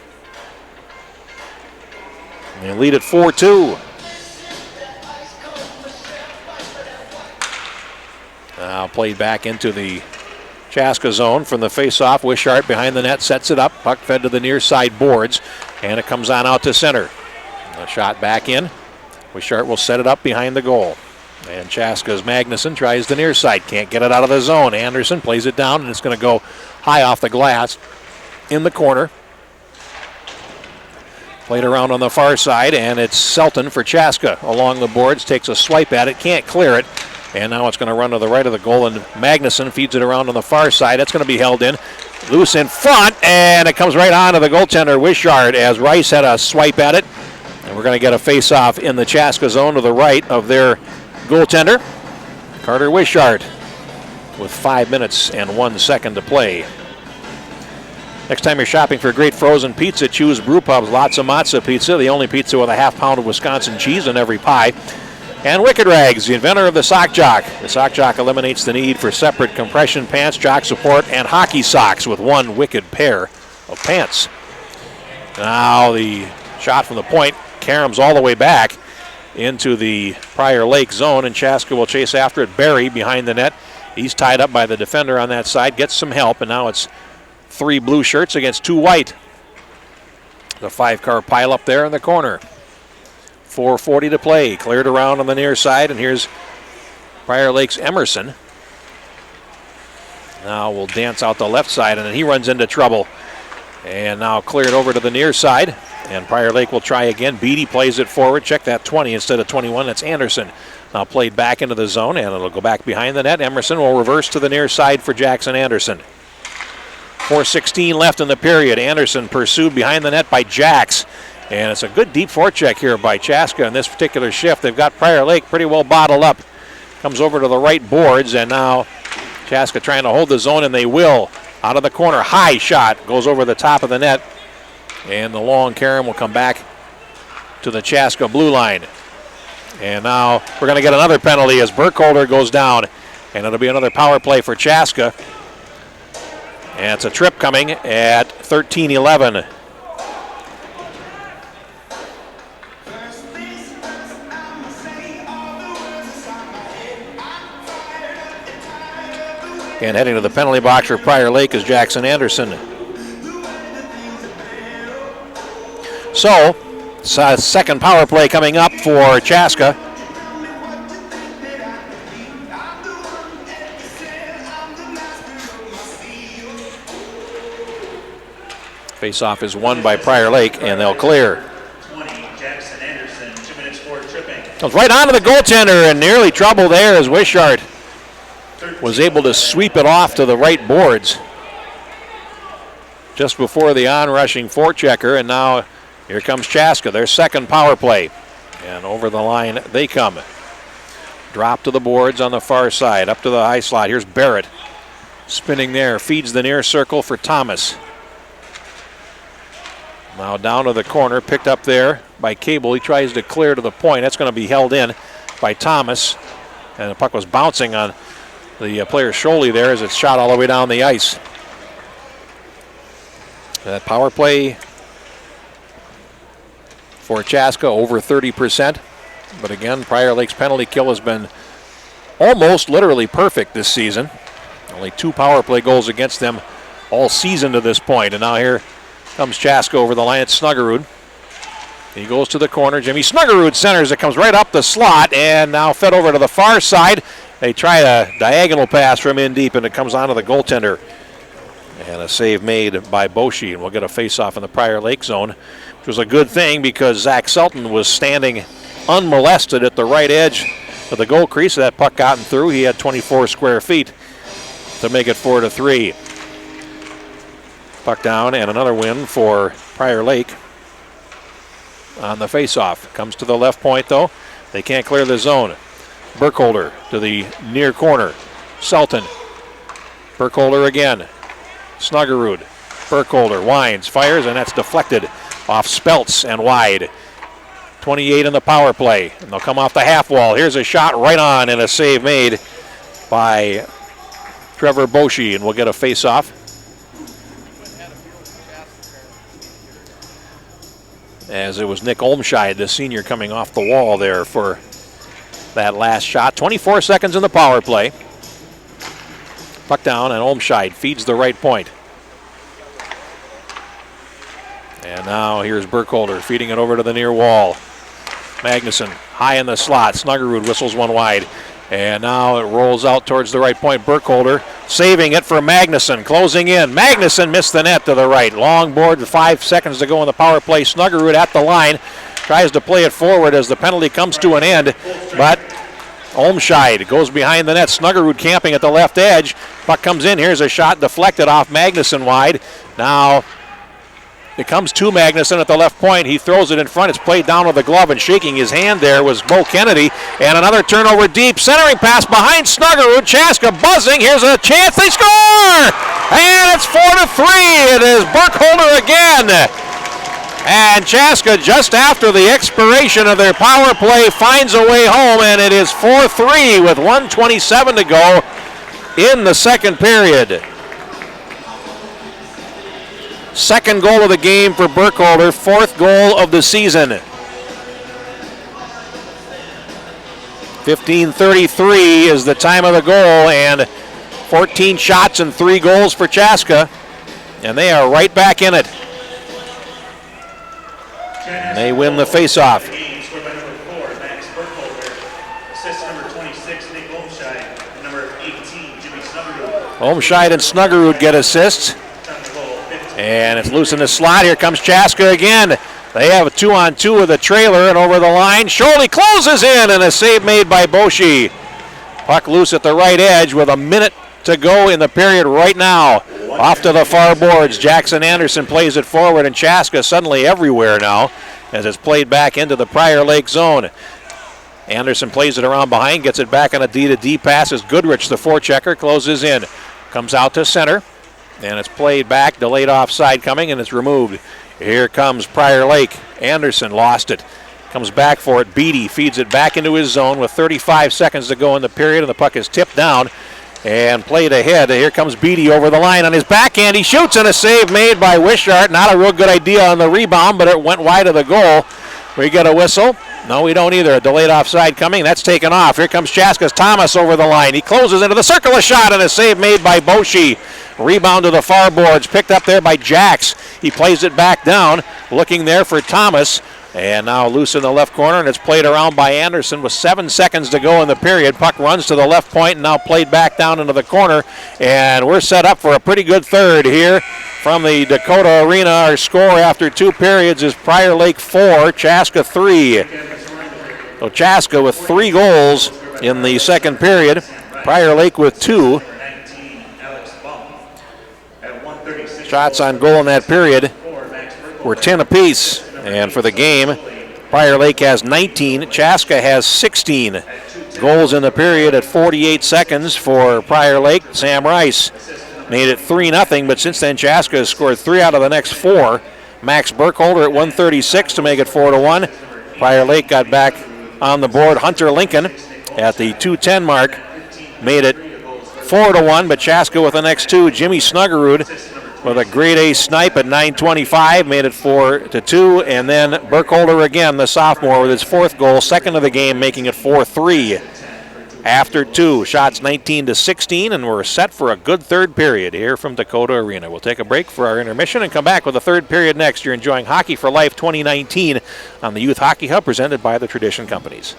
They lead at 4-2. Now played back into the Chaska zone from the face-off. Wishart behind the net sets it up. Puck fed to the near side boards, and it comes on out to center. A shot back in. Wishart will set it up behind the goal. And Chaska's Magnuson tries the near side. Can't get it out of the zone. Anderson plays it down, and it's going to go high off the glass in the corner. Played around on the far side, and it's Selton for Chaska along the boards. Takes a swipe at it, can't clear it. And now it's going to run to the right of the goal, and Magnuson feeds it around on the far side. That's going to be held in. Loose in front, and it comes right onto the goaltender, Wishart, as Rice had a swipe at it. And we're going to get a face-off in the Chaska zone to the right of their goaltender, Carter Wishart, with 5 minutes and 1 second to play. Next time you're shopping for great frozen pizza, choose Brewpub's Lots of Matzo Pizza, the only pizza with a half pound of Wisconsin cheese in every pie. And Wicked Rags, the inventor of the Sock Jock. The Sock Jock eliminates the need for separate compression pants, jock support, and hockey socks with one wicked pair of pants. Now the shot from the point caroms all the way back into the Prior Lake zone, and Chaska will chase after it. Barry behind the net. He's tied up by the defender on that side, gets some help, and now it's 3 blue shirts against 2 white. The 5-car pile up there in the corner. 4:40 to play. Cleared around on the near side, and here's Prior Lake's Emerson. Now we'll dance out the left side, and then he runs into trouble. And now cleared over to the near side, and Prior Lake will try again. Beatty plays it forward. Check that 20 instead of 21. That's Anderson. Now played back into the zone, and it'll go back behind the net. Emerson will reverse to the near side for Jackson Anderson. 4:16 left in the period. Anderson pursued behind the net by Jacks. And it's a good deep forecheck here by Chaska in this particular shift. They've got Prior Lake pretty well bottled up. Comes over to the right boards, and now Chaska trying to hold the zone, and they will. Out of the corner, high shot, goes over the top of the net. And the long carom will come back to the Chaska blue line. And now we're going to get another penalty as Burkholder goes down. And it'll be another power play for Chaska. And it's a trip coming at 13:11. And heading to the penalty box for Prior Lake is Jackson Anderson. So, second power play coming up for Chaska. Face-off is won by Prior Lake, and they'll clear. 20, Jackson Anderson, 2 minutes for tripping. Comes right onto the goaltender, and nearly trouble there as Wishart was able to sweep it off to the right boards just before the on-rushing forechecker, and now here comes Chaska, their second power play. And over the line they come. Drop to the boards on the far side, up to the high slot. Here's Barrett spinning there, feeds the near circle for Thomas. Now down to the corner, picked up there by Cable. He tries to clear to the point. That's going to be held in by Thomas. And the puck was bouncing on the player's shoulder there as it's shot all the way down the ice. That power play for Chaska over 30%. But again, Prior Lake's penalty kill has been almost literally perfect this season. Only 2 power play goals against them all season to this point. And now here comes Chaska over the line. It's Snuggerud. He goes to the corner. Jimmy Snuggerud centers. It comes right up the slot and now fed over to the far side. They try a diagonal pass from in deep, and it comes onto the goaltender. And a save made by Boshi, and we'll get a face-off in the Prior Lake zone, which was a good thing because Zach Selton was standing unmolested at the right edge of the goal crease. So that puck gotten through. He had 24 square feet to make it 4-3. Puck down, and another win for Prior Lake on the face-off. Comes to the left point, though. They can't clear the zone. Burkholder to the near corner. Selton. Burkholder again. Snuggerud. Burkholder winds, fires, and that's deflected off Speltz and wide. 28 in the power play. And they'll come off the half wall. Here's a shot right on and a save made by Trevor Boshi, and we'll get a face-off. As it was Nick Olmscheid, the senior, coming off the wall there for that last shot. 24 seconds in the power play. Puck down, and Olmscheid feeds the right point. And now here's Burkholder feeding it over to the near wall. Magnuson high in the slot. Snuggerud whistles one wide. And now it rolls out towards the right point. Burkholder saving it for Magnuson, closing in. Magnuson missed the net to the right. Long board with 5 seconds to go in the power play. Snuggerud at the line. Tries to play it forward as the penalty comes to an end. But Olmscheid goes behind the net. Snuggerud camping at the left edge. Puck comes in. Here's a shot deflected off Magnuson wide. Now it comes to Magnuson at the left point. He throws it in front. It's played down with the glove, and shaking his hand there was Bo Kennedy. And another turnover deep. Centering pass behind Snuggerud. Chaska buzzing. Here's a chance. They score! And it's 4-3. It is Burkholder again. And Chaska, just after the expiration of their power play, finds a way home, and it is 4-3 with 1:27 to go in the second period. Second goal of the game for Burkholder, fourth goal of the season. 15:33 is the time of the goal, and 14 shots and 3 goals for Chaska, and they are right back in it. And they win the faceoff. Olmscheid and Snuggerud get assists. And it's loose in the slot. Here comes Chaska again. They have a 2-on-2 with a trailer, and over the line, Scholey closes in, and a save made by Boshi. Puck loose at the right edge with a minute to go in the period right now. Off to the far boards. Jackson Anderson plays it forward, and Chaska suddenly everywhere now as it's played back into the Prior Lake zone. Anderson plays it around behind, gets it back on a D-to-D pass as Goodrich, the forechecker, closes in. Comes out to center, and it's played back, delayed offside coming, and it's removed. Here comes Prior Lake. Anderson lost it. Comes back for it. Beatty feeds it back into his zone with 35 seconds to go in the period, and the puck is tipped down and played ahead. Here comes Beatty over the line on his backhand. He shoots, and a save made by Wishart. Not a real good idea on the rebound, but it went wide of the goal. We get a whistle. No, we don't either. A delayed offside coming. That's taken off. Here comes Chaska's Thomas over the line. He closes into the circle, a shot, and a save made by Boshi. Rebound to the far boards, picked up there by Jax. He plays it back down, looking there for Thomas. And now loose in the left corner, and it's played around by Anderson with 7 seconds to go in the period. Puck runs to the left point and now played back down into the corner. And we're set up for a pretty good third here from the Dakota Arena. Our score after 2 periods is Prior Lake 4, Chaska 3. So Chaska with 3 goals in the second period. Prior Lake with 2. Shots on goal in that period were 10 apiece. And for the game, Prior Lake has 19. Chaska has 16 goals in the period at 48 seconds for Prior Lake. Sam Rice made it 3-0, but since then Chaska has scored 3 out of the next 4. Max Burkholder at 136 to make it 4-1. Prior Lake got back on the board. Hunter Lincoln at the 2:10 mark made it 4-1, but Chaska with the next 2. Jimmy Snuggerud with a grade A snipe at 9:25 made it 4-2, and then Burkholder again, the sophomore, with his 4th goal, second of the game, making it 4-3. After 2, shots 19-16, and we're set for a good third period here from Dakota Arena. We'll take a break for our intermission and come back with a third period next. You're enjoying Hockey for Life 2019 on the Youth Hockey Hub, presented by the Tradition Companies.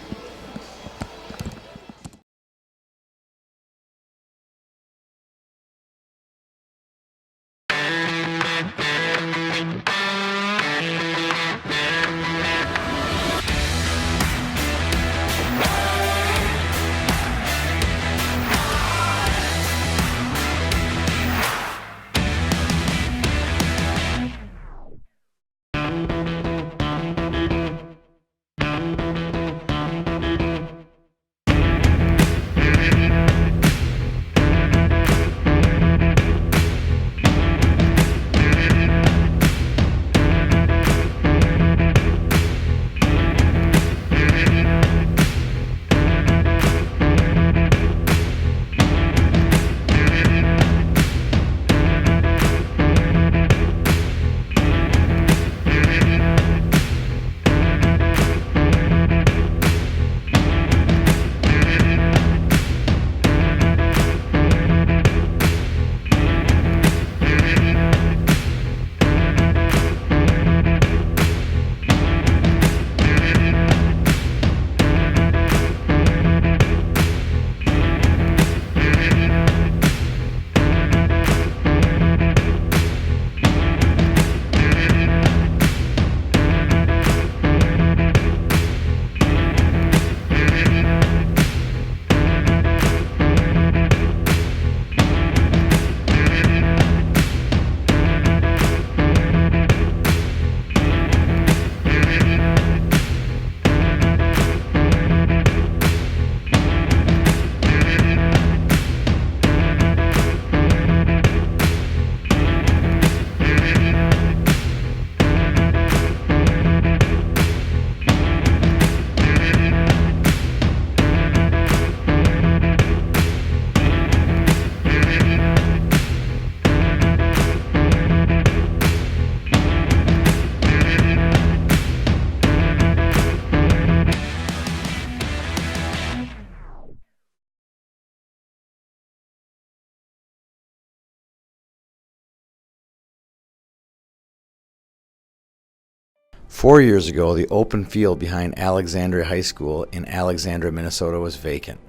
4 years ago, the open field behind Alexandria High School in Alexandria, Minnesota was vacant.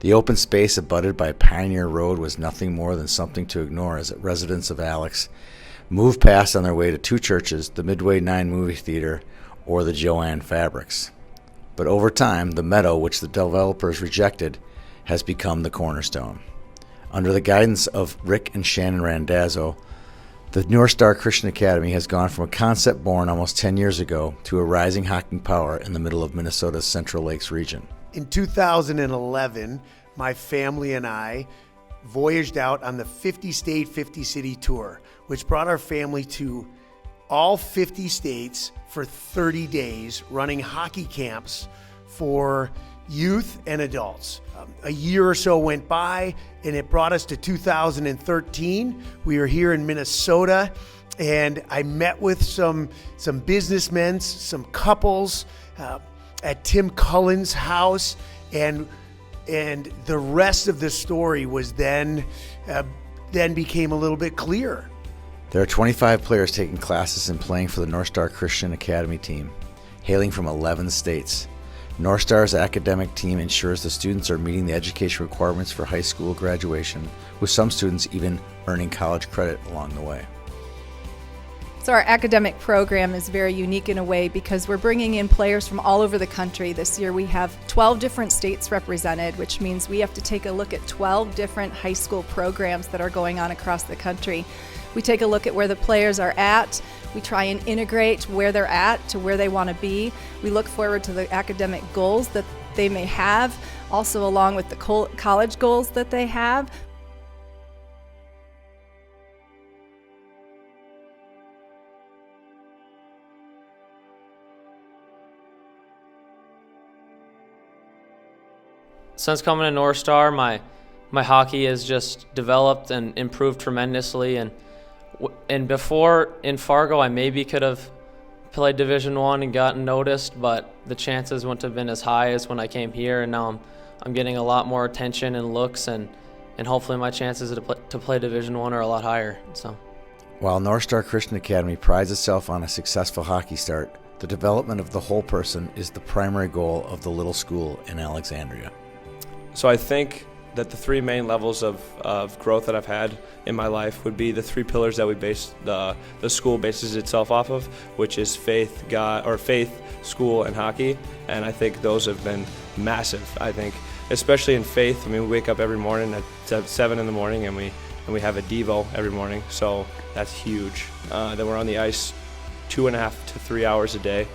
The open space abutted by Pioneer Road was nothing more than something to ignore as residents of Alex moved past on their way to two churches, the Midway 9 movie theater, or the Joanne Fabrics. But over time, the meadow, which the developers rejected, has become the cornerstone. Under the guidance of Rick and Shannon Randazzo, the North Star Christian Academy has gone from a concept born almost 10 years ago to a rising hockey power in the middle of Minnesota's Central Lakes region. In 2011, my family and I voyaged out on the 50-state, 50-city tour, which brought our family to all 50 states for 30 days, running hockey camps for youth and adults. A year or so went by, and it brought us to 2013. We were here in Minnesota, and I met with some businessmen, some couples at Tim Cullen's house, and the rest of the story was then became a little bit clearer. There are 25 players taking classes and playing for the North Star Christian Academy team, hailing from 11 states. North Star's academic team ensures the students are meeting the education requirements for high school graduation, with some students even earning college credit along the way. So our academic program is very unique in a way because we're bringing in players from all over the country. This year we have 12 different states represented, which means we have to take a look at 12 different high school programs that are going on across the country. We take a look at where the players are at. We try and integrate where they're at to where they want to be. We look forward to the academic goals that they may have, also along with the college goals that they have. Since coming to North Star, my hockey has just developed and improved tremendously. And before in Fargo, I maybe could have played Division I and gotten noticed, but the chances wouldn't have been as high as when I came here. And now I'm getting a lot more attention and looks, and hopefully my chances to play Division I are a lot higher. So, while North Star Christian Academy prides itself on a successful hockey start, the development of the whole person is the primary goal of the little school in Alexandria. So I think that the three main levels of growth that I've had in my life would be the three pillars that we base the school bases itself off of, which is faith, God, or faith, school, and hockey. And I think those have been massive. I think, especially in faith. I mean, we wake up every morning at 7 in the morning, and we have a Devo every morning. So that's huge. Then we're on the ice 2.5 to 3 hours a day,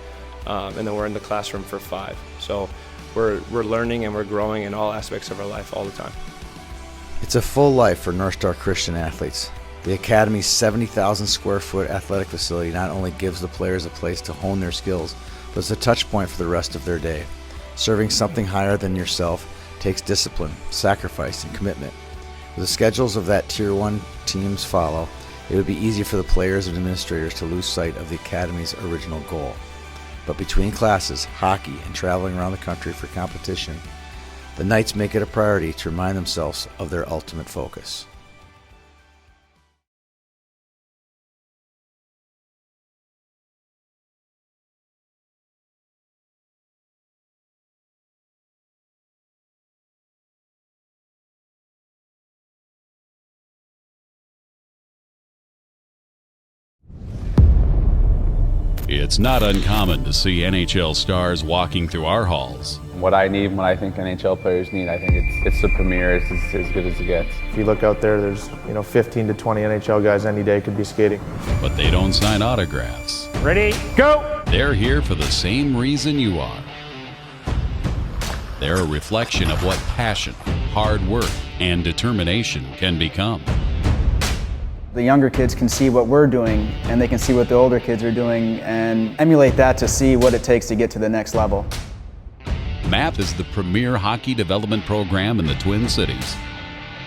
and then we're in the classroom for 5. So we're learning and we're growing in all aspects of our life all the time. It's a full life for North Star Christian athletes. The Academy's 70,000 square foot athletic facility not only gives the players a place to hone their skills, but it's a touch point for the rest of their day. Serving something higher than yourself takes discipline, sacrifice, and commitment. With the schedules of that Tier 1 teams follow, it would be easy for the players and administrators to lose sight of the Academy's original goal. But between classes, hockey, and traveling around the country for competition, the Knights make it a priority to remind themselves of their ultimate focus. It's not uncommon to see NHL stars walking through our halls. What I need, what I think NHL players need, I think it's the premier. It's as good as it gets. If you look out there, there's 15 to 20 NHL guys any day could be skating. But they don't sign autographs. Ready, go! They're here for the same reason you are. They're a reflection of what passion, hard work, and determination can become. The younger kids can see what we're doing, and they can see what the older kids are doing, and emulate that to see what it takes to get to the next level. MAP is the premier hockey development program in the Twin Cities,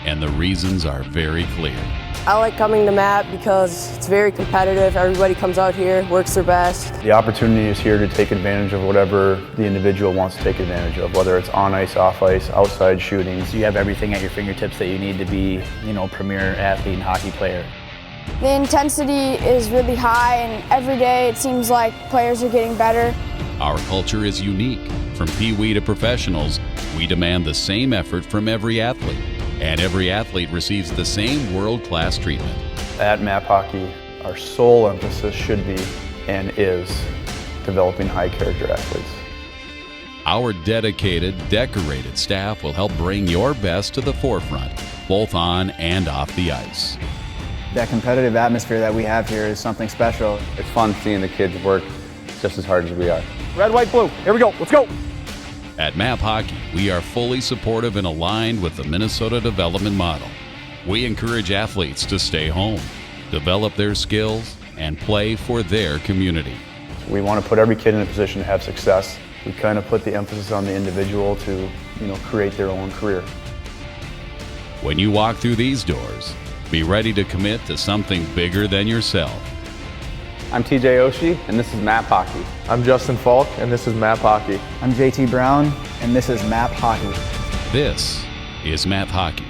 and the reasons are very clear. I like coming to MAP because it's very competitive. Everybody comes out here, works their best. The opportunity is here to take advantage of whatever the individual wants to take advantage of, whether it's on ice, off ice, outside shooting. You have everything at your fingertips that you need to be, premier athlete and hockey player. The intensity is really high, and every day it seems like players are getting better. Our culture is unique. From Pee Wee to professionals, we demand the same effort from every athlete, and every athlete receives the same world-class treatment. At MAP Hockey, our sole emphasis should be and is developing high-character athletes. Our dedicated, decorated staff will help bring your best to the forefront, both on and off the ice. That competitive atmosphere that we have here is something special. It's fun seeing the kids work just as hard as we are. Red, white, blue. Here we go. Let's go. At MAP Hockey, we are fully supportive and aligned with the Minnesota development model. We encourage athletes to stay home, develop their skills, and play for their community. We want to put every kid in a position to have success. We kind of put the emphasis on the individual to, create their own career. When you walk through these doors, be ready to commit to something bigger than yourself. I'm TJ Oshie, and this is MAP Hockey. I'm Justin Falk, and this is MAP Hockey. I'm JT Brown, and this is MAP Hockey. This is MAP Hockey.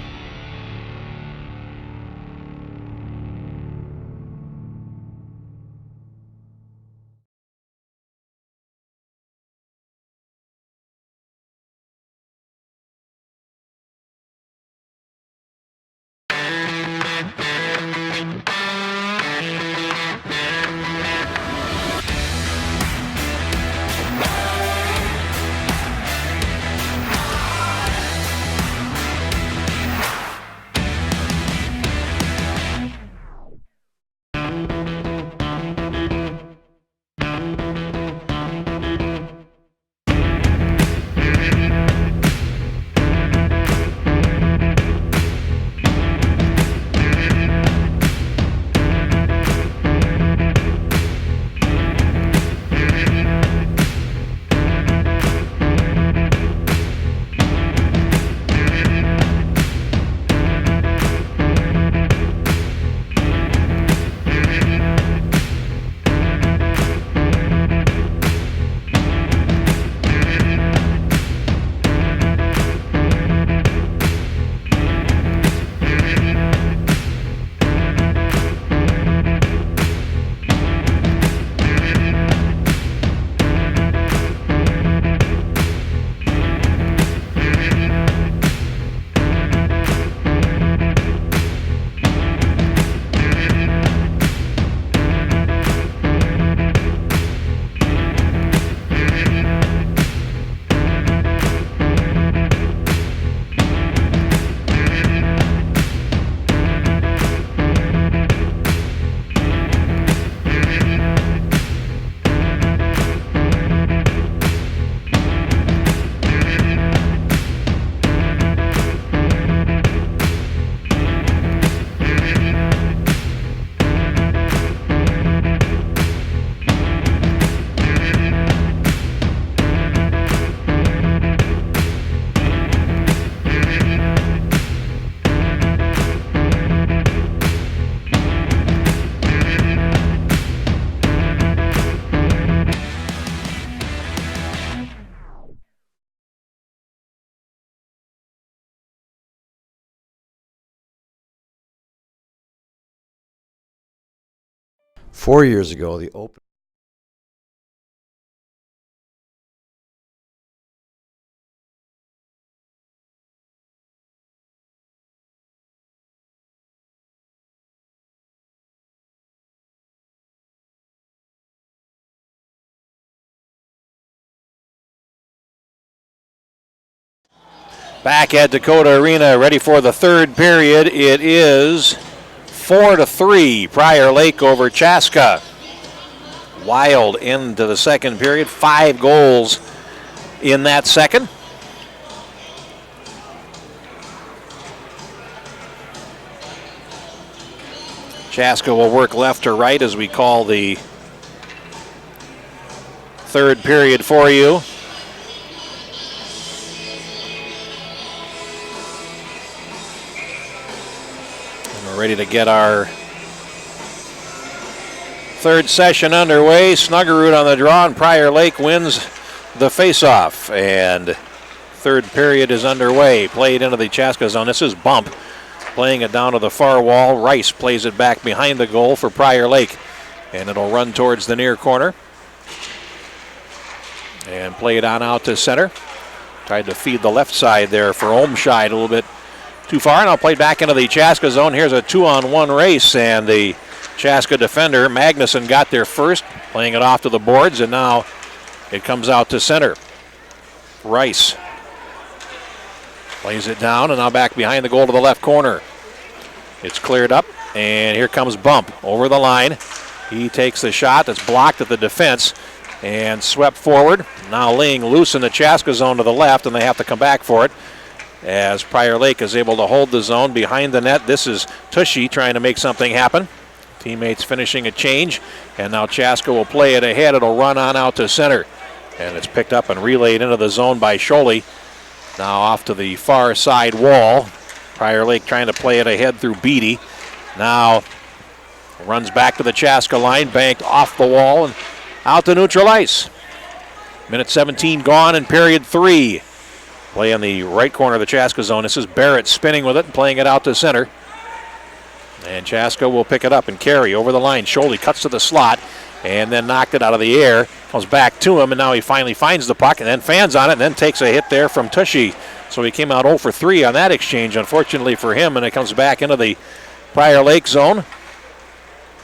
Four years ago, the Open Back at Dakota Arena, ready for the third period. It is 4-3, Prior Lake over Chaska. Wild into the second period, 5 goals in that second. Chaska will work left to right as we call the third period for you. We're ready to get our third session underway. Snuggerud on the draw, and Prior Lake wins the faceoff. And third period is underway. Played into the Chaska zone. This is Bump playing it down to the far wall. Rice plays it back behind the goal for Prior Lake. And it'll run towards the near corner. And play it on out to center. Tried to feed the left side there for Olmscheid a little bit too far. Now played back into the Chaska zone. Here's a 2-on-1 race, and the Chaska defender, Magnuson, got there first, playing it off to the boards, and now it comes out to center. Rice plays it down, and now back behind the goal to the left corner. It's cleared up, and here comes Bump over the line. He takes the shot that's blocked at the defense and swept forward. Now laying loose in the Chaska zone to the left, and they have to come back for it as Prior Lake is able to hold the zone behind the net. This is Tushy trying to make something happen. Teammates finishing a change, and now Chaska will play it ahead. It'll run on out to center, and it's picked up and relayed into the zone by Scholey. Now off to the far side wall. Prior Lake trying to play it ahead through Beatty. Now runs back to the Chaska line, banked off the wall and out to neutral ice. Minute 17 gone in period 3. Play on the right corner of the Chaska zone. This is Barrett spinning with it and playing it out to center. And Chaska will pick it up and carry over the line. Scholey cuts to the slot and then knocked it out of the air. Comes back to him, and now he finally finds the puck and then fans on it and then takes a hit there from Tushy. So he came out 0 for 3 on that exchange, unfortunately for him, and it comes back into the Prior Lake zone.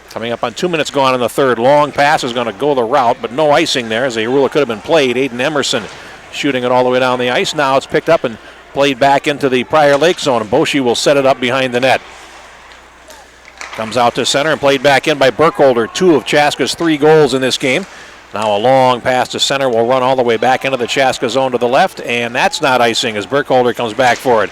Coming up on 2 minutes gone in the third. Long pass is going to go the route, but no icing there as a rule it could have been played. Aiden Emerson shooting it all the way down the ice. Now it's picked up and played back into the Prior Lake zone, and Boschy will set it up behind the net. Comes out to center and played back in by Burkholder. 2 of Chaska's 3 goals in this game. Now a long pass to center will run all the way back into the Chaska zone to the left, and that's not icing as Burkholder comes back for it.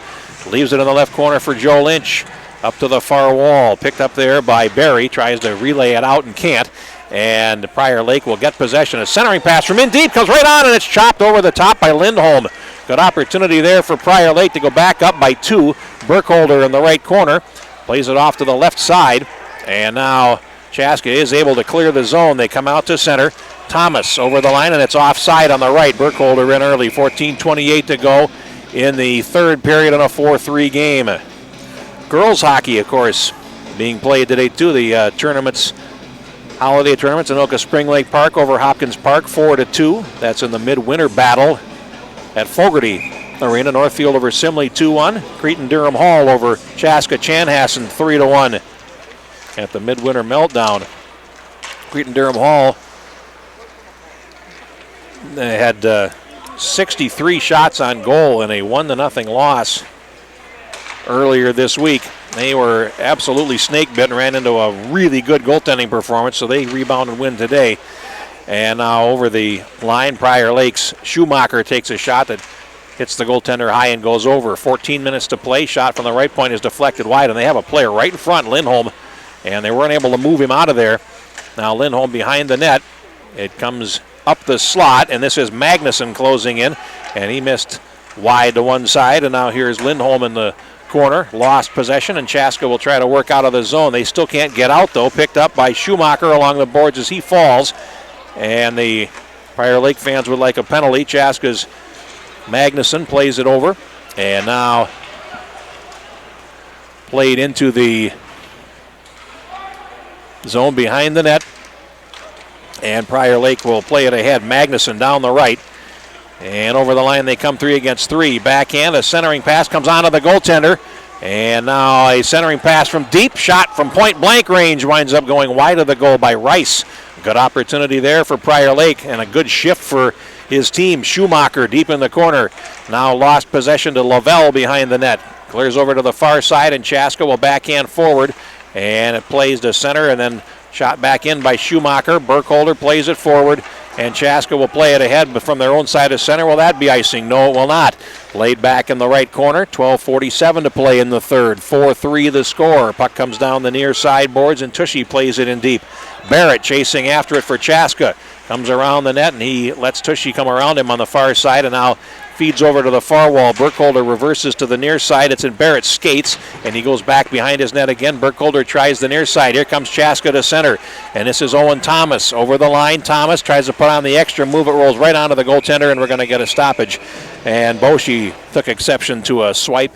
Leaves it in the left corner for Joe Lynch. Up to the far wall, picked up there by Barry. Tries to relay it out and can't. And Prior Lake will get possession. A centering pass from in deep comes right on, and it's chopped over the top by Lindholm. Good opportunity there for Prior Lake to go back up by 2. Burkholder in the right corner. Plays it off to the left side. And now Chaska is able to clear the zone. They come out to center. Thomas over the line, and it's offside on the right. Burkholder in early. 14:28 to go in the third period in a 4-3 game. Girls hockey, of course, being played today too. The tournaments, holiday tournaments, Anoka Spring Lake Park over Hopkins Park, 4-2. That's in the midwinter battle at Fogarty Arena. Northfield over Simley 2-1. Cretin Durham Hall over Chaska Chanhassen 3-1 at the midwinter meltdown. Cretin Durham Hall had 63 shots on goal in a 1-0 loss earlier this week. They were absolutely snake-bitten, ran into a really good goaltending performance, so they rebound and win today. And now over the line, Prior Lake's Schumacher takes a shot that hits the goaltender high and goes over. 14 minutes to play. Shot from the right point is deflected wide, and they have a player right in front, Lindholm, and they weren't able to move him out of there. Now Lindholm behind the net. It comes up the slot, and this is Magnuson closing in, and he missed wide to one side, and now here's Lindholm in the corner. Lost possession, and Chaska will try to work out of the zone. They still can't get out, though. Picked up by Schumacher along the boards as he falls, and the Prior Lake fans would like a penalty. Chaska's Magnuson plays it over, and now played into the zone behind the net, and Prior Lake will play it ahead. Magnuson down the right, and over the line they come 3 against 3. Backhand, a centering pass comes onto the goaltender, and now a centering pass from deep. Shot from point blank range winds up going wide of the goal by Rice. Good opportunity there for Prior Lake, and a good shift for his team. Schumacher deep in the corner. Now lost possession to Lavelle behind the net. Clears over to the far side, and Chaska will backhand forward, and it plays to center, and then shot back in by Schumacher. Burkholder plays it forward, and Chaska will play it ahead, but from their own side of center. Will that be icing? No, it will not. Laid back in the right corner. 12:47 to play in the third. 4-3 the score. Puck comes down the near side boards, and Tushy plays it in deep. Barrett chasing after it for Chaska. Comes around the net, and he lets Tushy come around him on the far side, and now feeds over to the far wall. Burkholder reverses to the near side. It's in Barrett's skates, and he goes back behind his net again. Burkholder tries the near side. Here comes Chaska to center, and this is Owen Thomas. Over the line, Thomas tries to put on the extra move. It rolls right onto the goaltender, and we're going to get a stoppage. And Boschy took exception to a swipe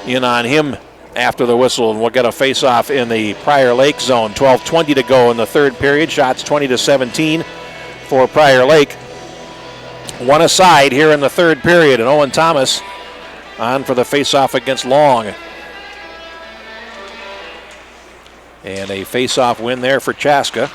in on him after the whistle, and we'll get a face-off in the Prior Lake zone. 12:20 to go in the third period. Shots 20-17 for Prior Lake. One aside here in the third period, and Owen Thomas on for the face-off against Long. And a face-off win there for Chaska.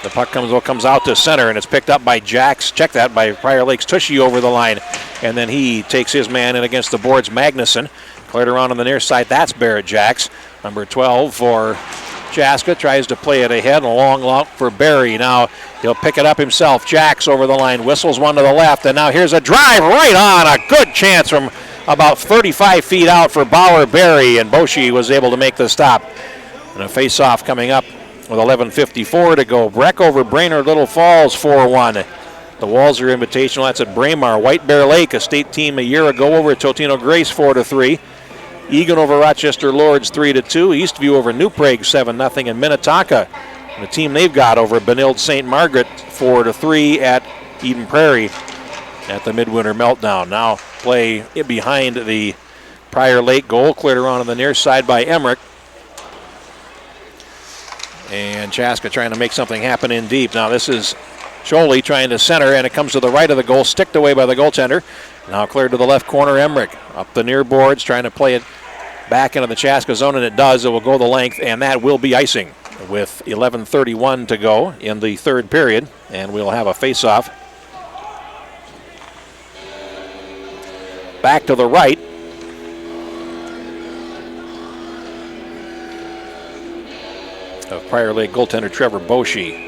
The puck comes out to center, and it's picked up by Jacks. Check that, by Prior Lake's Tushy over the line. And then he takes his man in against the boards, Magnuson. Cleared around on the near side. That's Barrett Jacks. Number 12 for Chaska. Tries to play it ahead. A long loop for Barry. Now he'll pick it up himself. Jacks over the line. Whistles one to the left. And now here's a drive right on. A good chance from about 35 feet out for Bauer Barry. And Boshi was able to make the stop. And a face-off coming up with 11:54 to go. Breck over Brainerd Little Falls 4-1. The Walser Invitational, that's at Braemar. White Bear Lake, a state team a year ago, over at Totino Grace 4-3. Egan over Rochester Lords 3-2. Eastview over New Prague 7-0. And Minnetonka, the team they've got over Benilde St. Margaret 4-3 at Eden Prairie at the Midwinter Meltdown. Now play behind the Prior Lake goal, cleared around on the near side by Emmerich. And Chaska trying to make something happen in deep. Now this is Scholey trying to center, and it comes to the right of the goal, sticked away by the goaltender. Now cleared to the left corner, Emmerich. Up the near boards, trying to play it back into the Chaska zone, and it does. It will go the length, and that will be icing with 11:31 to go in the third period, and we'll have a face-off. Back to the right. Of Prior Lake goaltender Trevor Boshi.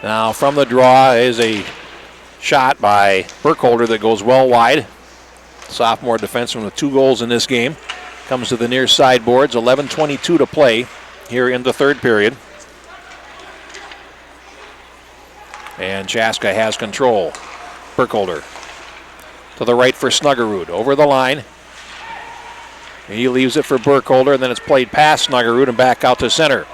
Now from the draw is a shot by Burkholder that goes well wide. Sophomore defenseman with 2 goals in this game. Comes to the near side boards. 11:22 to play here in the third period. And Chaska has control. Burkholder to the right for Snuggerud. Over the line. He leaves it for Burkholder, and then it's played past Snuggerud and back out to center.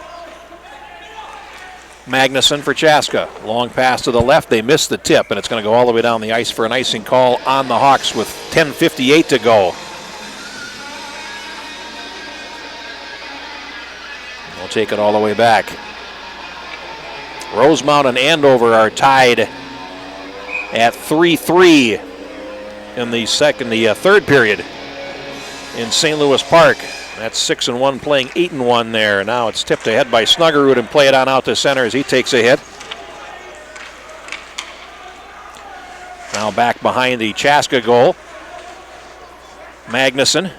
Magnuson for Chaska. Long pass to the left. They missed the tip, and it's going to go all the way down the ice for an icing call on the Hawks with 10:58 to go. We'll take it all the way back. Rosemount and Andover are tied at 3-3 in the third period in St. Louis Park. That's 6-1 playing 8-1 there. Now it's tipped ahead by Snuggerud and play it on out to center as he takes a hit. Now back behind the Chaska goal. Magnuson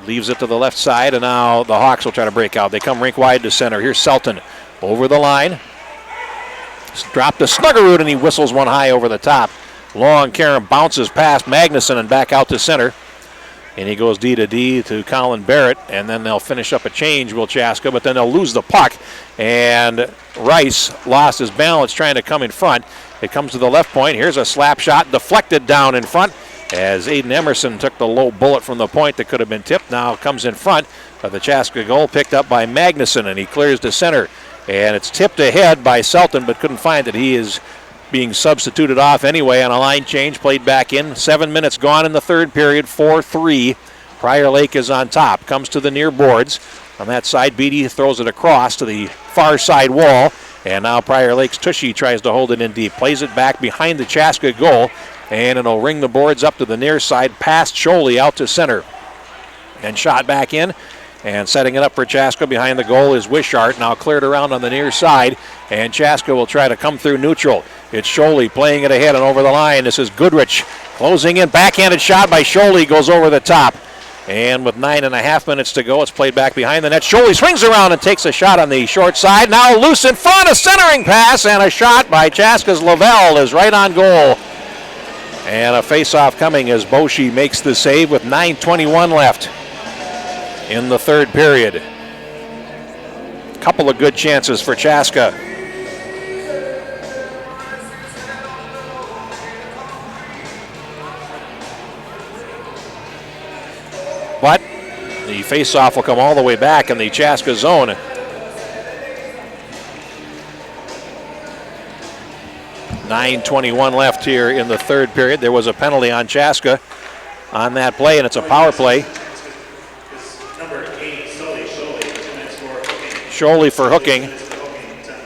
leaves it to the left side, and now the Hawks will try to break out. They come rink wide to center. Here's Selton over the line. Drop to Snuggerud, and he whistles one high over the top. Long Karen bounces past Magnuson and back out to center. And he goes D to D to Colin Barrett, and then they'll finish up a change, will Chaska, but then they'll lose the puck. And Rice lost his balance trying to come in front. It comes to the left point. Here's a slap shot deflected down in front as Aiden Emerson took the low bullet from the point that could have been tipped. Now comes in front of the Chaska goal, picked up by Magnuson, and he clears to center. And it's tipped ahead by Selton, but couldn't find it. He is being substituted off anyway on a line change, played back in. 7 minutes gone in the third period, 4-3. Prior Lake is on top, comes to the near boards. On that side, Beatty throws it across to the far side wall, and now Prior Lake's Tushy tries to hold it in deep. Plays it back behind the Chaska goal, and it'll ring the boards up to the near side, past Scholey out to center. And shot back in, and setting it up for Chaska behind the goal is Wishart, now cleared around on the near side, and Chaska will try to come through neutral. It's Scholey playing it ahead and over the line. This is Goodrich closing in, backhanded shot by Scholey, goes over the top. And with 9.5 minutes to go, it's played back behind the net. Scholey swings around and takes a shot on the short side. Now loose in front, a centering pass, and a shot by Chaska's Lavelle is right on goal. And a face-off coming as Boshi makes the save with 9:21 left in the third period. Couple of good chances for Chaska. But the face-off will come all the way back in the Chaska zone. 9:21 left here in the third period. There was a penalty on Chaska on that play, and it's a power play. Sholey for hooking,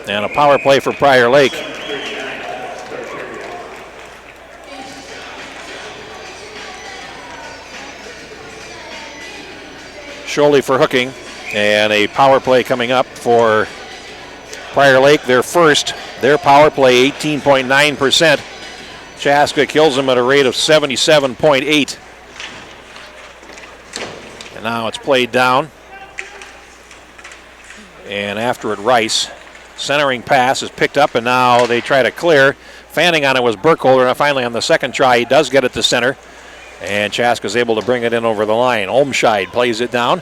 and a power play for Prior Lake. Sholey for hooking, and a power play coming up for Prior Lake. Their power play, 18.9%. Chaska kills them at a rate of 77.8. And now it's played down. And after it, Rice. Centering pass is picked up, and now they try to clear. Fanning on it was Burkholder, and finally on the second try, he does get it to center. And Chaska's able to bring it in over the line. Olmscheid plays it down.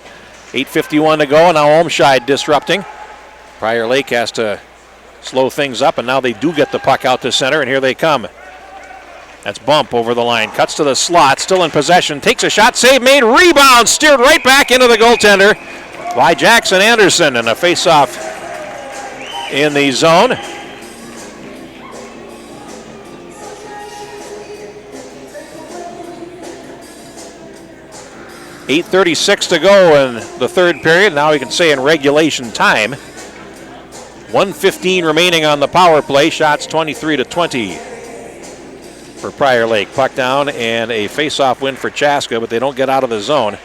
8:51 to go, and now Olmscheid disrupting. Prior Lake has to slow things up, and now they do get the puck out to center, and here they come. That's Bump over the line. Cuts to the slot, still in possession. Takes a shot, save made, rebound, steered right back into the goaltender by Jackson Anderson, and a face-off in the zone. .836 to go in the third period. Now we can say in regulation time. 1:15 remaining on the power play. Shots 23-20 for Prior Lake. Puck down and a face-off win for Chaska, but they don't get out of the zone.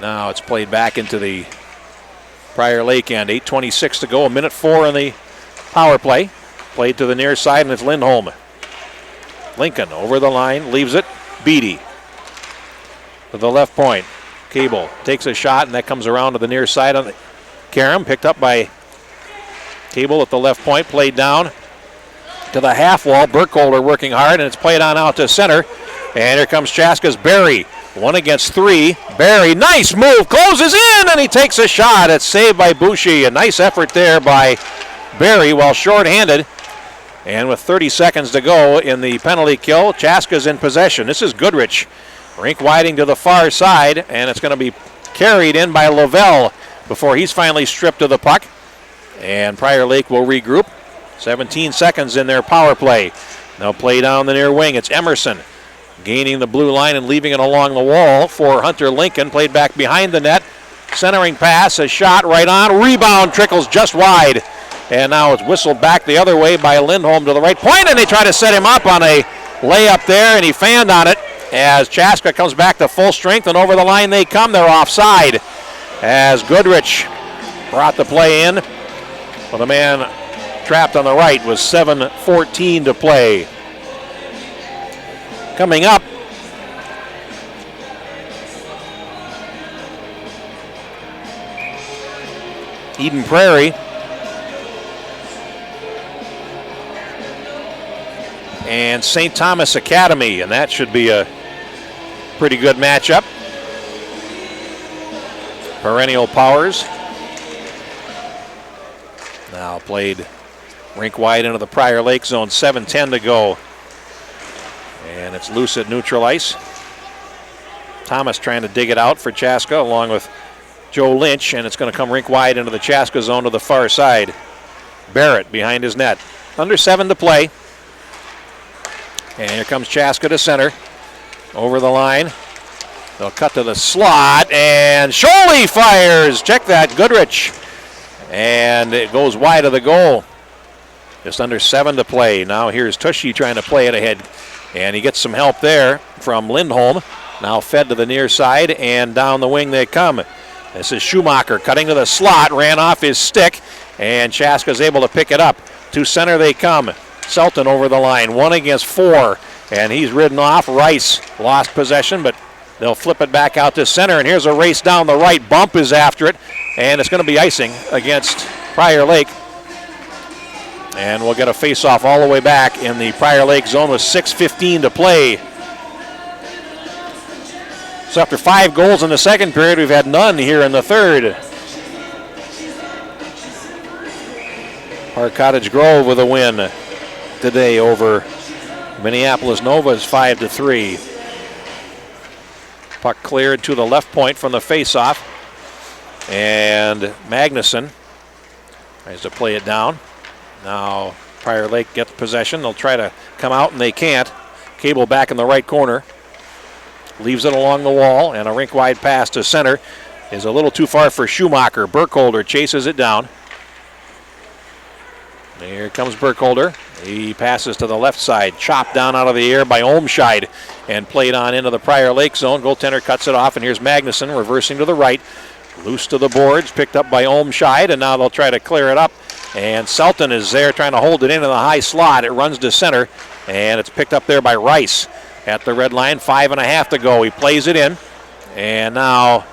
Now it's played back into the Prior Lake end. 8:26 to go. 1:04 in the power play. Played to the near side, and it's Lindholm. Lincoln over the line, leaves it. Beatty to the left point. Cable takes a shot, and that comes around to the near side on the Karam. Picked up by Cable at the left point. Played down to the half wall. Burkholder working hard, and it's played on out to center. And here comes Chaska's Barry. 1 against 3. Barry, nice move, closes in, and he takes a shot. It's saved by Boucher. A nice effort there by Barry while shorthanded. And with 30 seconds to go in the penalty kill, Chaska's in possession. This is Goodrich. Rink Whiting to the far side, and it's going to be carried in by Lavelle before he's finally stripped of the puck. And Prior Lake will regroup. 17 seconds in their power play. They'll play down the near wing. It's Emerson gaining the blue line and leaving it along the wall for Hunter Lincoln. Played back behind the net. Centering pass, a shot right on. Rebound trickles just wide. And now it's whistled back the other way by Lindholm to the right point, and they try to set him up on a layup there, and he fanned on it as Chaska comes back to full strength, and over the line they come. They're offside as Goodrich brought the play in. Well, the man trapped on the right was 7:14 to play. Coming up, Eden Prairie and St. Thomas Academy, and that should be a pretty good matchup. Perennial powers. Now played rink wide into the Prior Lake zone. 7:10 to go. And it's loose at neutral ice. Thomas trying to dig it out for Chaska along with Joe Lynch, and it's going to come rink wide into the Chaska zone to the far side. Barrett behind his net. Under 7 to play. And here comes Chaska to center. Over the line. They'll cut to the slot, and Sholey fires. Check that, Goodrich. And it goes wide of the goal. Just under 7 to play. Now here's Tushy trying to play it ahead. And he gets some help there from Lindholm. Now fed to the near side, and down the wing they come. This is Schumacher cutting to the slot, ran off his stick, and Chaska's able to pick it up. To center they come. Selton over the line, 1 against 4, and he's ridden off. Rice lost possession, but they'll flip it back out to center, and here's a race down the right. Bump is after it, and it's going to be icing against Prior Lake. And we'll get a face-off all the way back in the Prior Lake zone with 6:15 to play. So after 5 goals in the second period, we've had none here in the third. Park Cottage Grove with a win today over Minneapolis Nova's 5-3. Puck cleared to the left point from the face-off. And Magnuson tries to play it down. Now Prior Lake gets possession. They'll try to come out, and they can't. Cable back in the right corner. Leaves it along the wall, and a rink-wide pass to center is a little too far for Schumacher. Burkholder chases it down. Here comes Burkholder. He passes to the left side, chopped down out of the air by Olmscheid and played on into the Prior Lake zone. Goaltender cuts it off, and here's Magnuson reversing to the right. Loose to the boards, picked up by Olmscheid, and now they'll try to clear it up. And Selton is there trying to hold it into the high slot. It runs to center, and it's picked up there by Rice. At the red line, 5.5 to go. He plays it in, and now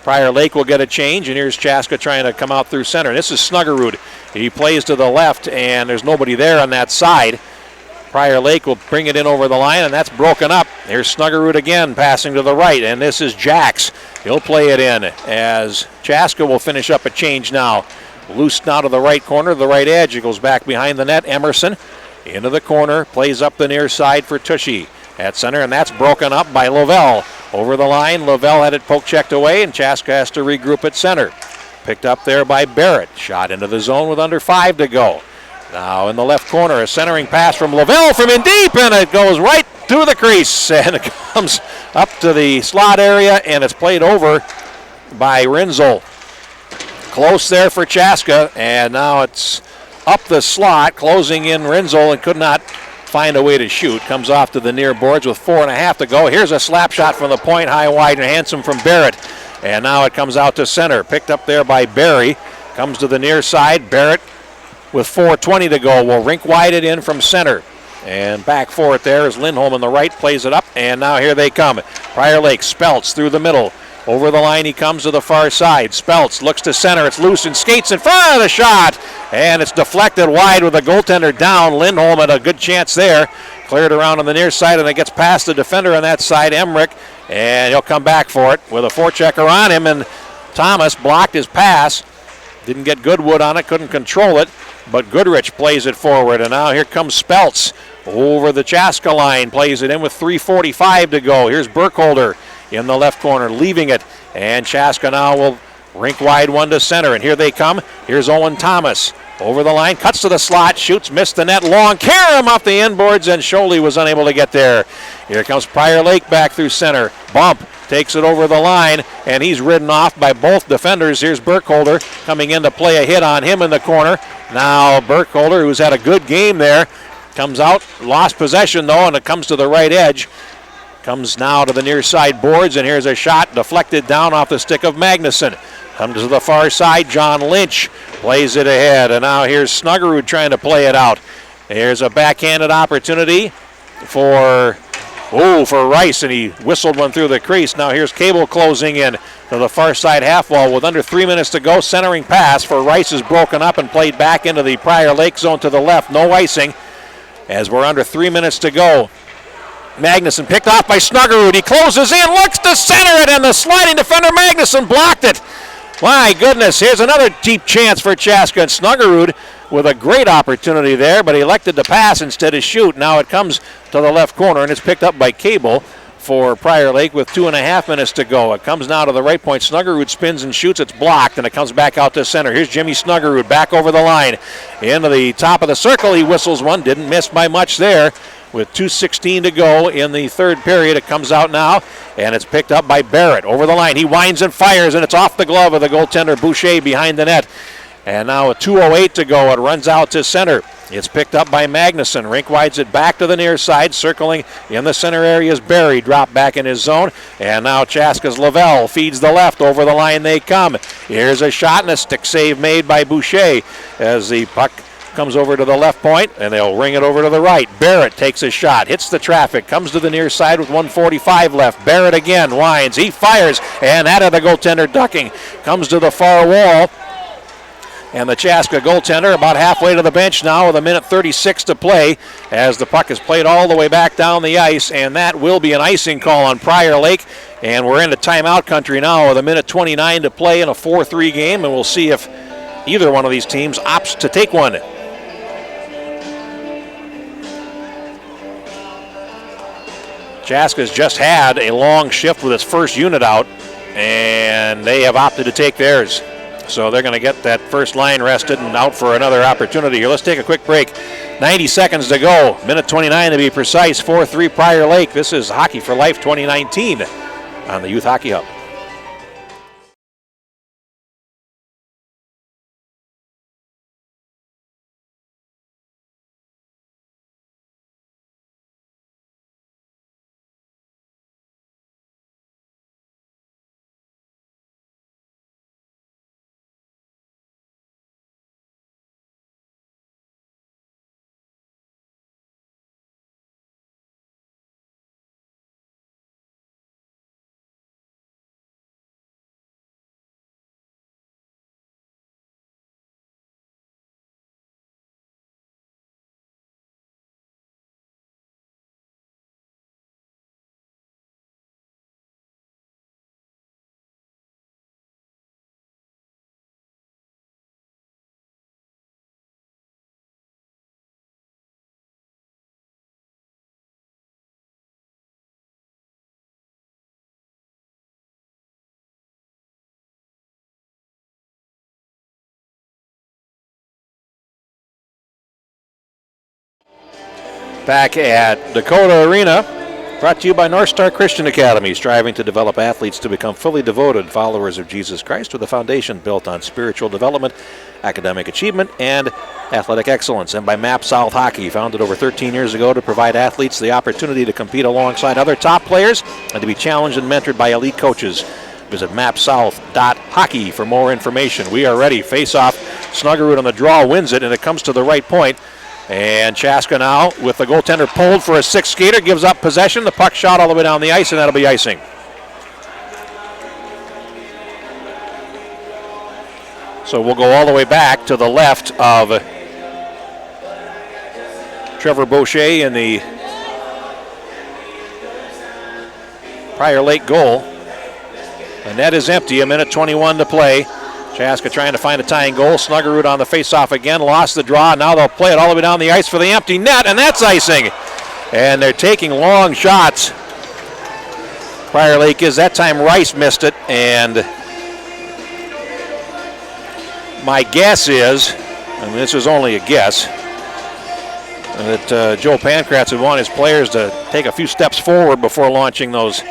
Prior Lake will get a change, and here's Chaska trying to come out through center. And this is Snuggerud. He plays to the left, and there's nobody there on that side. Prior Lake will bring it in over the line, and that's broken up. Here's Snuggerud again, passing to the right, and this is Jax. He'll play it in as Chaska will finish up a change now. Loose now to the right corner, the right edge. It goes back behind the net. Emerson into the corner, plays up the near side for Tushy at center, and that's broken up by Lovell. Over the line, Lovell had it poke checked away, and Chaska has to regroup at center. Picked up there by Barrett. Shot into the zone with under 5 to go. Now in the left corner, a centering pass from Lovell from in deep, and it goes right through the crease, and it comes up to the slot area, and it's played over by Rinzel. Close there for Chaska, and now it's up the slot, closing in Rinzel, and could not find a way to shoot. Comes off to the near boards with 4.5 to go. Here's a slap shot from the point, high, wide, and handsome from Barrett. And now it comes out to center. Picked up there by Barry. Comes to the near side. Barrett with 4:20 to go will rink wide it in from center. And back for it there is Lindholm on the right. Plays it up, and now here they come. Prior Lake, Speltz through the middle. Over the line he comes to the far side. Speltz looks to center. It's loose and skates in front of the shot. And it's deflected wide with the goaltender down. Lindholm had a good chance there. Cleared around on the near side, and it gets past the defender on that side, Emmerich. And he'll come back for it with a forechecker on him. And Thomas blocked his pass. Didn't get Goodwood on it. Couldn't control it. But Goodrich plays it forward. And now here comes Speltz over the Chaska line. Plays it in with 3:45 to go. Here's Burkholder in the left corner, leaving it. And Chaska now will rink wide one to center. And here they come. Here's Owen Thomas. Over the line, cuts to the slot, shoots, missed the net, long, Karam off the inboards, and Scholey was unable to get there. Here comes Prior Lake back through center. Bump takes it over the line, and he's ridden off by both defenders. Here's Burkholder coming in to play a hit on him in the corner. Now Burkholder, who's had a good game there, comes out, lost possession though, and it comes to the right edge. Comes now to the near side boards, and here's a shot deflected down off the stick of Magnuson. Comes to the far side, John Lynch plays it ahead, and now here's Snuggerud trying to play it out. There's a backhanded opportunity for Rice, and he whistled one through the crease. Now here's Cable closing in to the far side half wall with under 3 minutes to go. Centering pass for Rice is broken up and played back into the Prior Lake zone to the left. No icing as we're under 3 minutes to go. Magnuson picked off by Snuggerud. He closes in, looks to center it, and the sliding defender Magnuson blocked it. My goodness, here's another deep chance for Chaska, and Snuggerud with a great opportunity there, but he elected to pass instead of shoot. Now it comes to the left corner, and it's picked up by Cable for Prior Lake with 2.5 minutes to go. It comes now to the right point. Snuggerud spins and shoots. It's blocked, and it comes back out to center. Here's Jimmy Snuggerud back over the line. Into the top of the circle, he whistles one. Didn't miss by much there. With 2:16 to go in the third period, it comes out now, and it's picked up by Barrett. Over the line, he winds and fires, and it's off the glove of the goaltender Boucher behind the net. And now with 2:08 to go, it runs out to center. It's picked up by Magnuson. Rink wides it back to the near side, circling in the center area is Barry, dropped back in his zone. And now Chaska's Lavelle feeds the left. Over the line they come. Here's a shot and a stick save made by Boucher as the puck comes over to the left point, and they'll ring it over to the right. Barrett takes a shot, hits the traffic, comes to the near side with 1:45 left. Barrett again winds, he fires, and out of the goaltender ducking. Comes to the far wall, and the Chaska goaltender about halfway to the bench now with 1:36 to play as the puck is played all the way back down the ice, and that will be an icing call on Prior Lake. And we're into timeout country now with 1:29 to play in a 4-3 game, and we'll see if either one of these teams opts to take one. Chaska's just had a long shift with its first unit out, and they have opted to take theirs. So they're going to get that first line rested and out for another opportunity here. Let's take a quick break. 90 seconds to go. Minute 29 to be precise. 4-3 Prior Lake. This is Hockey for Life 2019 on the Youth Hockey Hub. Back at Dakota Arena, brought to you by North Star Christian Academy, striving to develop athletes to become fully devoted followers of Jesus Christ with a foundation built on spiritual development, academic achievement, and athletic excellence. And by Map South Hockey, founded over 13 years ago to provide athletes the opportunity to compete alongside other top players and to be challenged and mentored by elite coaches. Visit mapsouth.hockey for more information. We are ready. Face-off. Snuggerud on the draw wins it, and it comes to the right point. And Chaska now with the goaltender pulled for a sixth skater, gives up possession. The puck shot all the way down the ice, and that'll be icing. So we'll go all the way back to the left of Trevor Boucher in the Prior Lake goal. The net is empty, a minute 21 to play. Chaska trying to find a tying goal. Snuggerud on the faceoff again, lost the draw. Now they'll play it all the way down the ice for the empty net, and that's icing. And they're taking long shots. Prior Lake is. That time Rice missed it, and my guess is, and this is only a guess, that Joe Pankratz would want his players to take a few steps forward before launching those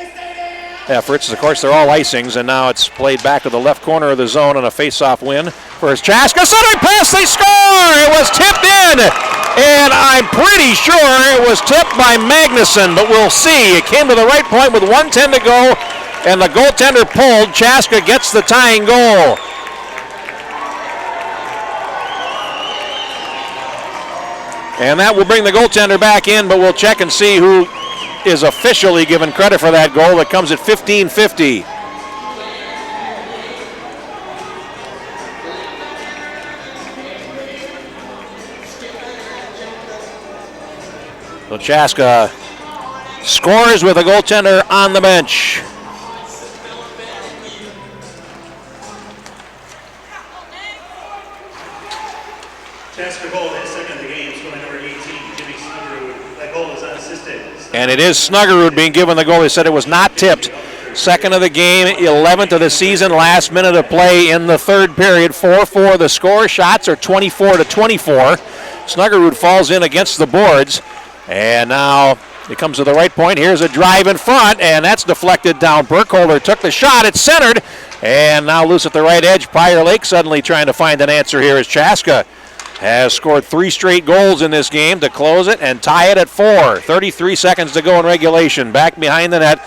efforts. Of course, they're all icings, and now it's played back to the left corner of the zone on a face-off win for his Chaska. Centering pass, they score! It was tipped in, and I'm pretty sure it was tipped by Magnuson, but we'll see. It came to the right point with 1:10 to go, and the goaltender pulled. Chaska gets the tying goal. And that will bring the goaltender back in, but we'll check and see who is officially given credit for that goal. That comes at 15:50. So Chaska scores with a goaltender on the bench. Chaska goal, his second of the game, scoring number 18, Jimmy Snuggerud. That goal is unassisted. And it is Snuggerud being given the goal. They said it was not tipped. Second of the game, 11th of the season, last minute of play in the third period. 4-4 the score. Shots are 24-24. Snuggerud falls in against the boards. And now it comes to the right point. Here's a drive in front, and that's deflected down. Burkholder took the shot. It's centered. And now loose at the right edge. Prior Lake suddenly trying to find an answer here as Chaska has scored 3 straight goals in this game to close it and tie it at 4. 33 seconds to go in regulation. Back behind the net,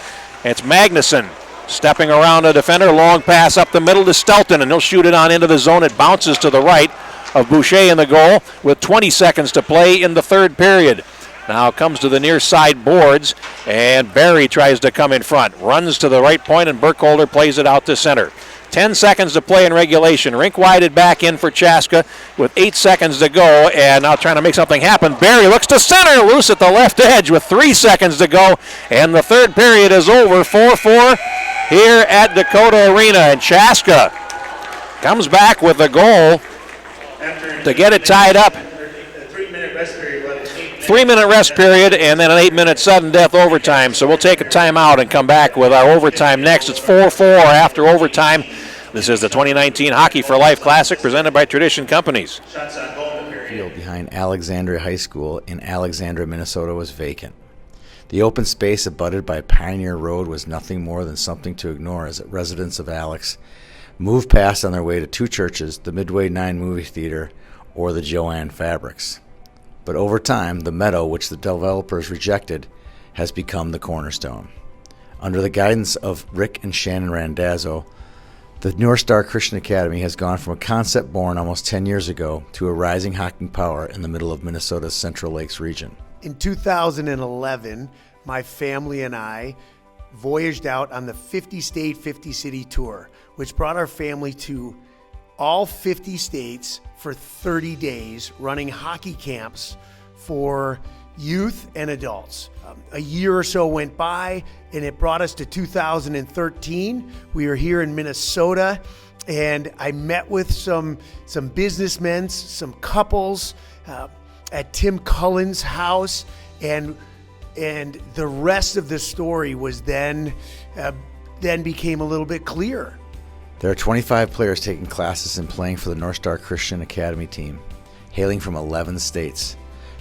it's Magnuson stepping around a defender. Long pass up the middle to Stelton, and he'll shoot it on into the zone. It bounces to the right of Boucher in the goal with 20 seconds to play in the third period. Now comes to the near side boards, and Barry tries to come in front. Runs to the right point, and Burkholder plays it out to center. 10 seconds to play in regulation. Rink wided back in for Chaska with 8 seconds to go, and now trying to make something happen. Barry looks to center, loose at the left edge with 3 seconds to go, and the third period is over. 4-4 here at Dakota Arena, and Chaska comes back with a goal to get it tied up. 3-minute rest period. 3-minute rest period, and then an 8-minute sudden death overtime. So we'll take a timeout and come back with our overtime next. It's 4-4 after overtime. This is the 2019 Hockey for Life Classic presented by Tradition Companies. Shots on goal in the period. Field behind Alexandria High School in Alexandria, Minnesota was vacant. The open space abutted by Pioneer Road was nothing more than something to ignore as residents of Alex moved past on their way to two churches, the Midway 9 movie theater, or the Joanne Fabrics. But over time, the meadow, which the developers rejected, has become the cornerstone. Under the guidance of Rick and Shannon Randazzo, the North Star Christian Academy has gone from a concept born almost 10 years ago to a rising hockey power in the middle of Minnesota's Central Lakes region. In 2011, my family and I voyaged out on the 50-state, 50-city tour, which brought our family to all 50 states for 30 days, running hockey camps for youth and adults. A year or so went by, and it brought us to 2013. We were here in Minnesota, and I met with some businessmen, some couples at Tim Cullen's house, and the rest of the story was then became a little bit clearer. There are 25 players taking classes and playing for the North Star Christian Academy team, hailing from 11 states.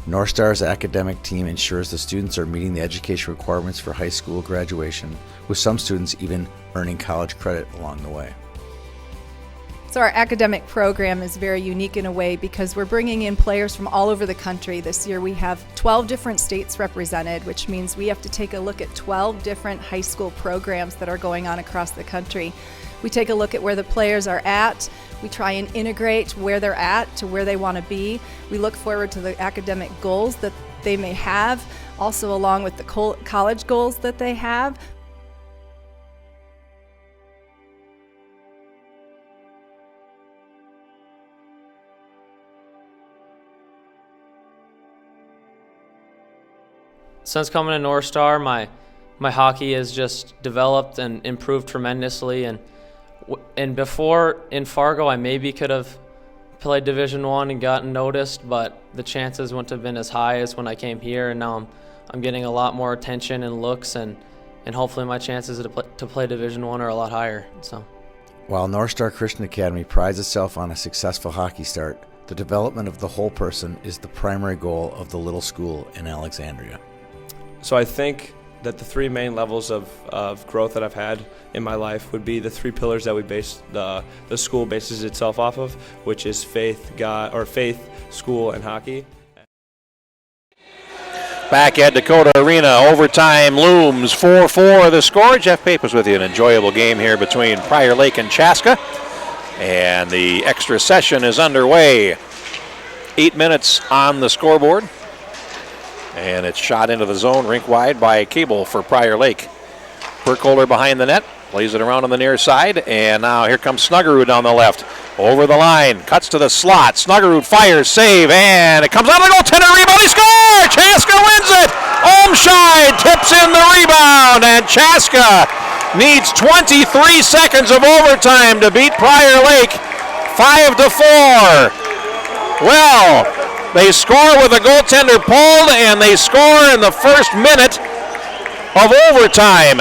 North Star's academic team ensures the students are meeting the education requirements for high school graduation, with some students even earning college credit along the way. So our academic program is very unique in a way because we're bringing in players from all over the country. This year we have 12 different states represented, which means we have to take a look at 12 different high school programs that are going on across the country. We take a look at where the players are at. We try and integrate where they're at to where they want to be. We look forward to the academic goals that they may have, also along with the college goals that they have. Since coming to North Star, my hockey has just developed and improved tremendously. And before in Fargo, I maybe could have played Division I and gotten noticed, but the chances wouldn't have been as high as when I came here. And now I'm getting a lot more attention and looks, and hopefully my chances to play Division I are a lot higher. So, while North Star Christian Academy prides itself on a successful hockey start, the development of the whole person is the primary goal of the little school in Alexandria. So I think that the three main levels of growth that I've had in my life would be the three pillars that we base the school bases itself off of, which is faith, school, and hockey. Back at Dakota Arena, overtime looms 4-4 the score. Jeff Papers with you. An enjoyable game here between Prior Lake and Chaska. And the extra session is underway. 8 minutes on the scoreboard. And it's shot into the zone, rink wide by Cable for Prior Lake. Burkholder behind the net, plays it around on the near side, and now here comes Snuggerud on the left. Over the line, cuts to the slot. Snuggerud fires, save, and it comes out of the goaltender, rebound, he scores! Chaska wins it! Olmscheid tips in the rebound, and Chaska needs 23 seconds of overtime to beat Prior Lake 5-4. Well, they score with a goaltender pulled, and they score in the first minute of overtime.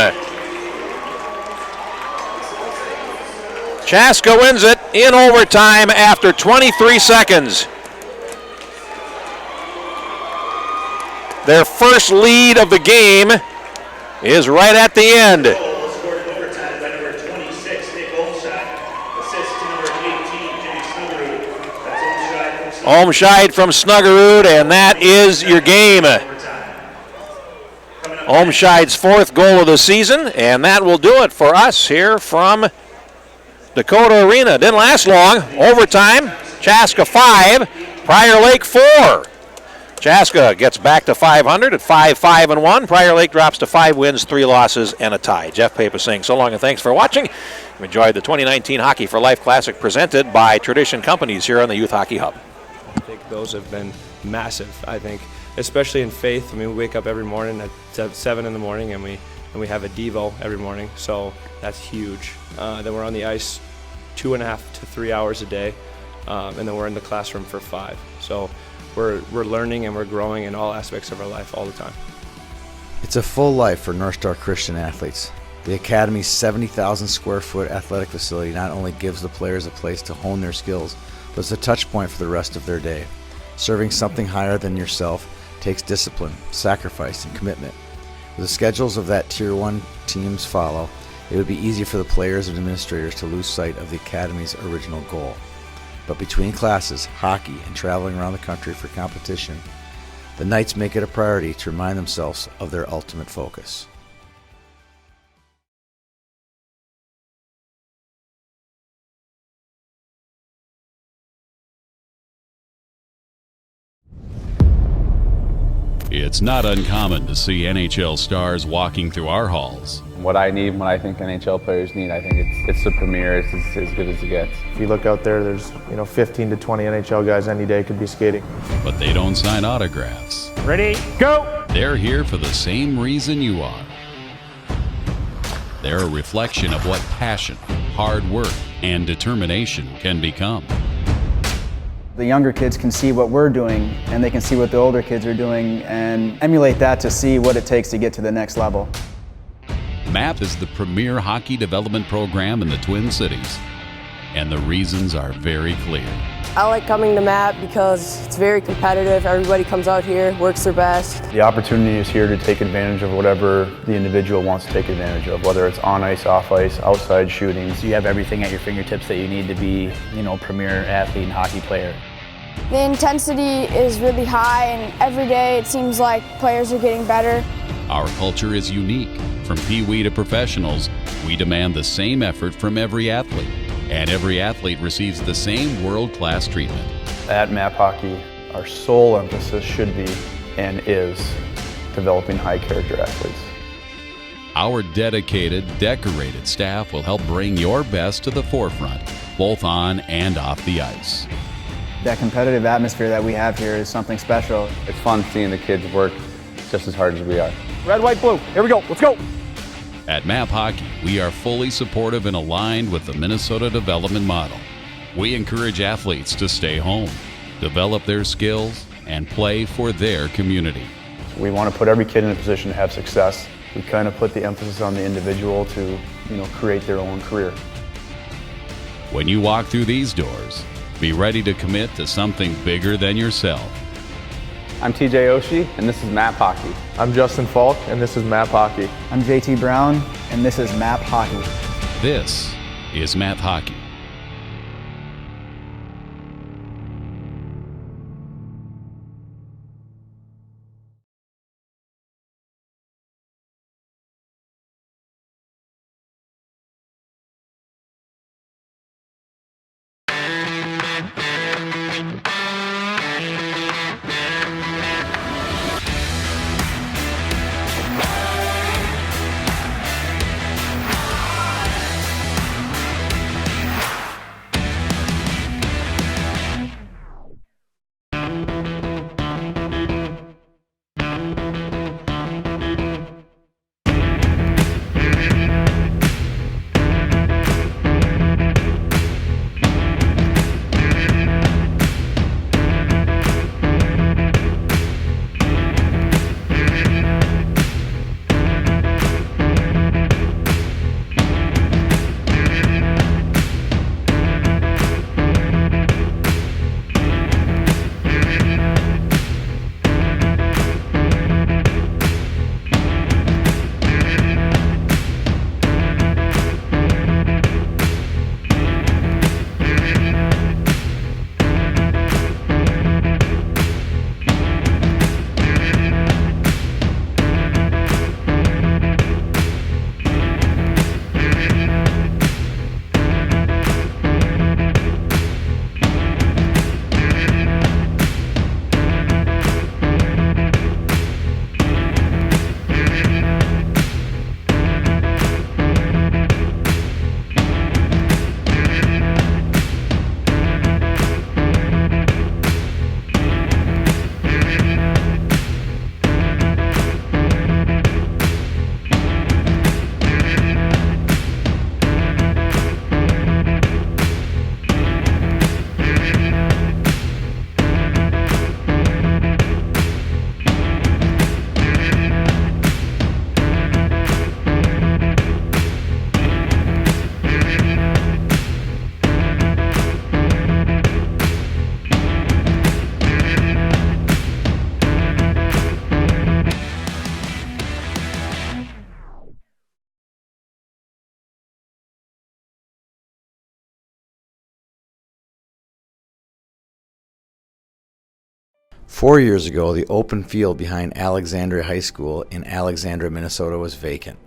Chaska wins it in overtime after 23 seconds. Their first lead of the game is right at the end. Olmscheid from Snuggerud, and that is your game. Olmscheid's fourth goal of the season, and that will do it for us here from Dakota Arena. Didn't last long. Overtime, Chaska 5, Prior Lake 4. Chaska gets back to 500 at 5-5-1. Prior Lake drops to 5 wins, 3 losses, and a tie. Jeff Paper saying so long and thanks for watching. We enjoyed the 2019 Hockey for Life Classic presented by Tradition Companies here on the Youth Hockey Hub. I think those have been massive, I think, especially in faith. I mean, we wake up every morning at 7 in the morning, and we have a Devo every morning, so that's huge. Then we're on the ice 2.5 to 3 hours a day, and then we're in the classroom for 5. So we're learning and we're growing in all aspects of our life all the time. It's a full life for North Star Christian athletes. The Academy's 70,000 square foot athletic facility not only gives the players a place to hone their skills, but it's a touch point for the rest of their day. Serving something higher than yourself takes discipline, sacrifice, and commitment. With the schedules of that Tier 1 teams follow, it would be easy for the players and administrators to lose sight of the Academy's original goal. But between classes, hockey, and traveling around the country for competition, the Knights make it a priority to remind themselves of their ultimate focus. It's not uncommon to see NHL stars walking through our halls. What I need, what I think NHL players need, I think it's the premier. It's as good as it gets. If you look out there, there's 15 to 20 NHL guys any day could be skating. But they don't sign autographs. Ready, go! They're here for the same reason you are. They're a reflection of what passion, hard work, and determination can become. The younger kids can see what we're doing, and they can see what the older kids are doing, and emulate that to see what it takes to get to the next level. MAP is the premier hockey development program in the Twin Cities, and the reasons are very clear. I like coming to MAP because it's very competitive. Everybody comes out here, works their best. The opportunity is here to take advantage of whatever the individual wants to take advantage of, whether it's on ice, off ice, outside shooting. So you have everything at your fingertips that you need to be, premier athlete and hockey player. The intensity is really high, and every day it seems like players are getting better. Our culture is unique. From Pee-wee to professionals, we demand the same effort from every athlete, and every athlete receives the same world-class treatment. At MAP Hockey, our sole emphasis should be and is developing high-character athletes. Our dedicated, decorated staff will help bring your best to the forefront, both on and off the ice. That competitive atmosphere that we have here is something special. It's fun seeing the kids work just as hard as we are. Red, white, blue. Here we go. Let's go. At MAP Hockey, we are fully supportive and aligned with the Minnesota development model. We encourage athletes to stay home, develop their skills, and play for their community. We want to put every kid in a position to have success. We kind of put the emphasis on the individual to, create their own career. When you walk through these doors, be ready to commit to something bigger than yourself. I'm TJ Oshie, and this is MAP Hockey. I'm Justin Falk, and this is MAP Hockey. I'm JT Brown, and this is MAP Hockey. This is MAP Hockey. 4 years ago, the open field behind Alexandria High School in Alexandria, Minnesota was vacant.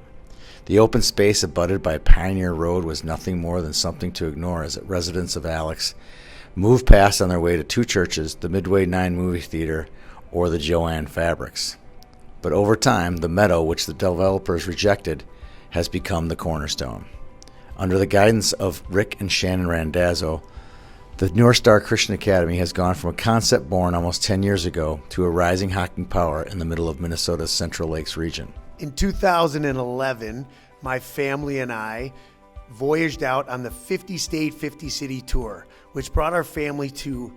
The open space abutted by Pioneer Road was nothing more than something to ignore as residents of Alex moved past on their way to two churches, the Midway 9 movie theater, or the Joanne Fabrics. But over time, the meadow, which the developers rejected, has become the cornerstone. Under the guidance of Rick and Shannon Randazzo, the North Star Christian Academy has gone from a concept born almost 10 years ago to a rising hockey power in the middle of Minnesota's Central Lakes region. In 2011, my family and I voyaged out on the 50-state, 50-city tour, which brought our family to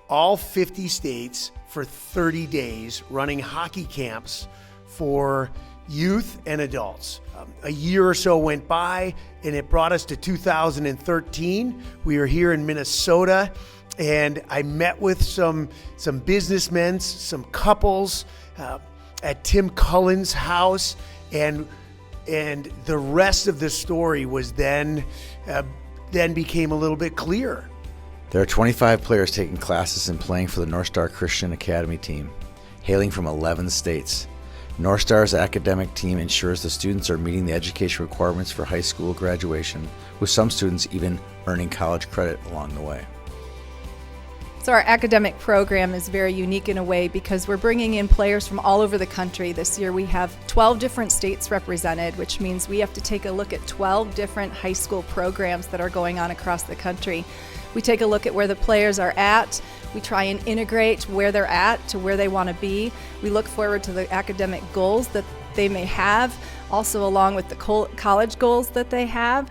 all 50 states for 30 days, running hockey camps for youth and adults. A year or so went by, and it brought us to 2013. We were here in Minnesota, and I met with some businessmen, some couples at Tim Cullen's house, and the rest of the story was then became a little bit clearer. There are 25 players taking classes and playing for the North Star Christian Academy team, hailing from 11 states. North Star's academic team ensures the students are meeting the education requirements for high school graduation, with some students even earning college credit along the way. So our academic program is very unique in a way because we're bringing in players from all over the country. This year we have 12 different states represented, which means we have to take a look at 12 different high school programs that are going on across the country. We take a look at where the players are at. We try and integrate where they're at to where they want to be. We look forward to the academic goals that they may have, also along with the college goals that they have.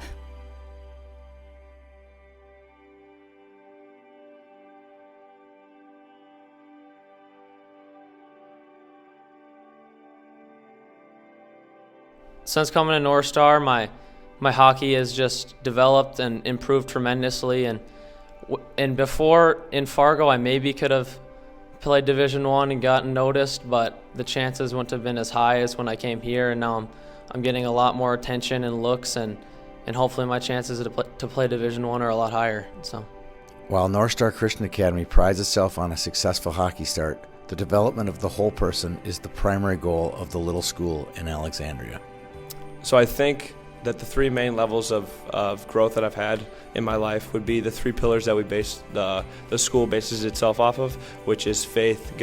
Since coming to North Star, my hockey has just developed and improved tremendously. And before in Fargo, I maybe could have played Division I and gotten noticed, but the chances wouldn't have been as high as when I came here. And now I'm getting a lot more attention and looks, and hopefully my chances to play Division I are a lot higher. So, while North Star Christian Academy prides itself on a successful hockey start, the development of the whole person is the primary goal of the little school in Alexandria. So I think that the three main levels of growth that I've had in my life would be the three pillars that we base the school bases itself off of, which is faith,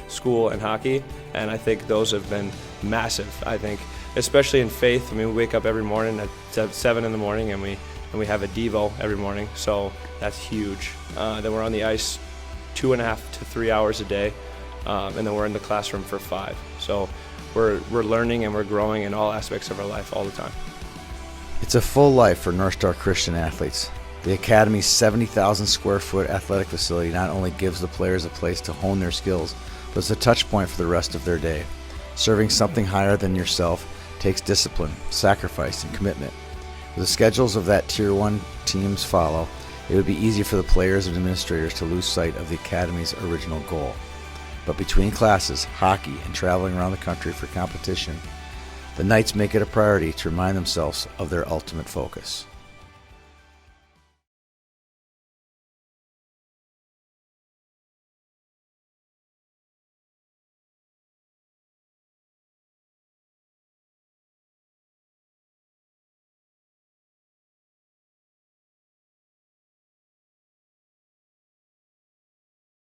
school, and hockey. And I think those have been massive. I think, especially in faith. I mean, we wake up every morning at 7 in the morning, and we have a Devo every morning. So that's huge. Then we're on the ice 2.5 to 3 hours a day, and then we're in the classroom for 5. So we're learning and we're growing in all aspects of our life all the time. It's a full life for North Star Christian athletes. The Academy's 70,000 square foot athletic facility not only gives the players a place to hone their skills, but it's a touch point for the rest of their day. Serving something higher than yourself takes discipline, sacrifice, and commitment. With the schedules of that Tier 1 teams follow, it would be easy for the players and administrators to lose sight of the Academy's original goal. But between classes, hockey, and traveling around the country for competition, the Knights make it a priority to remind themselves of their ultimate focus.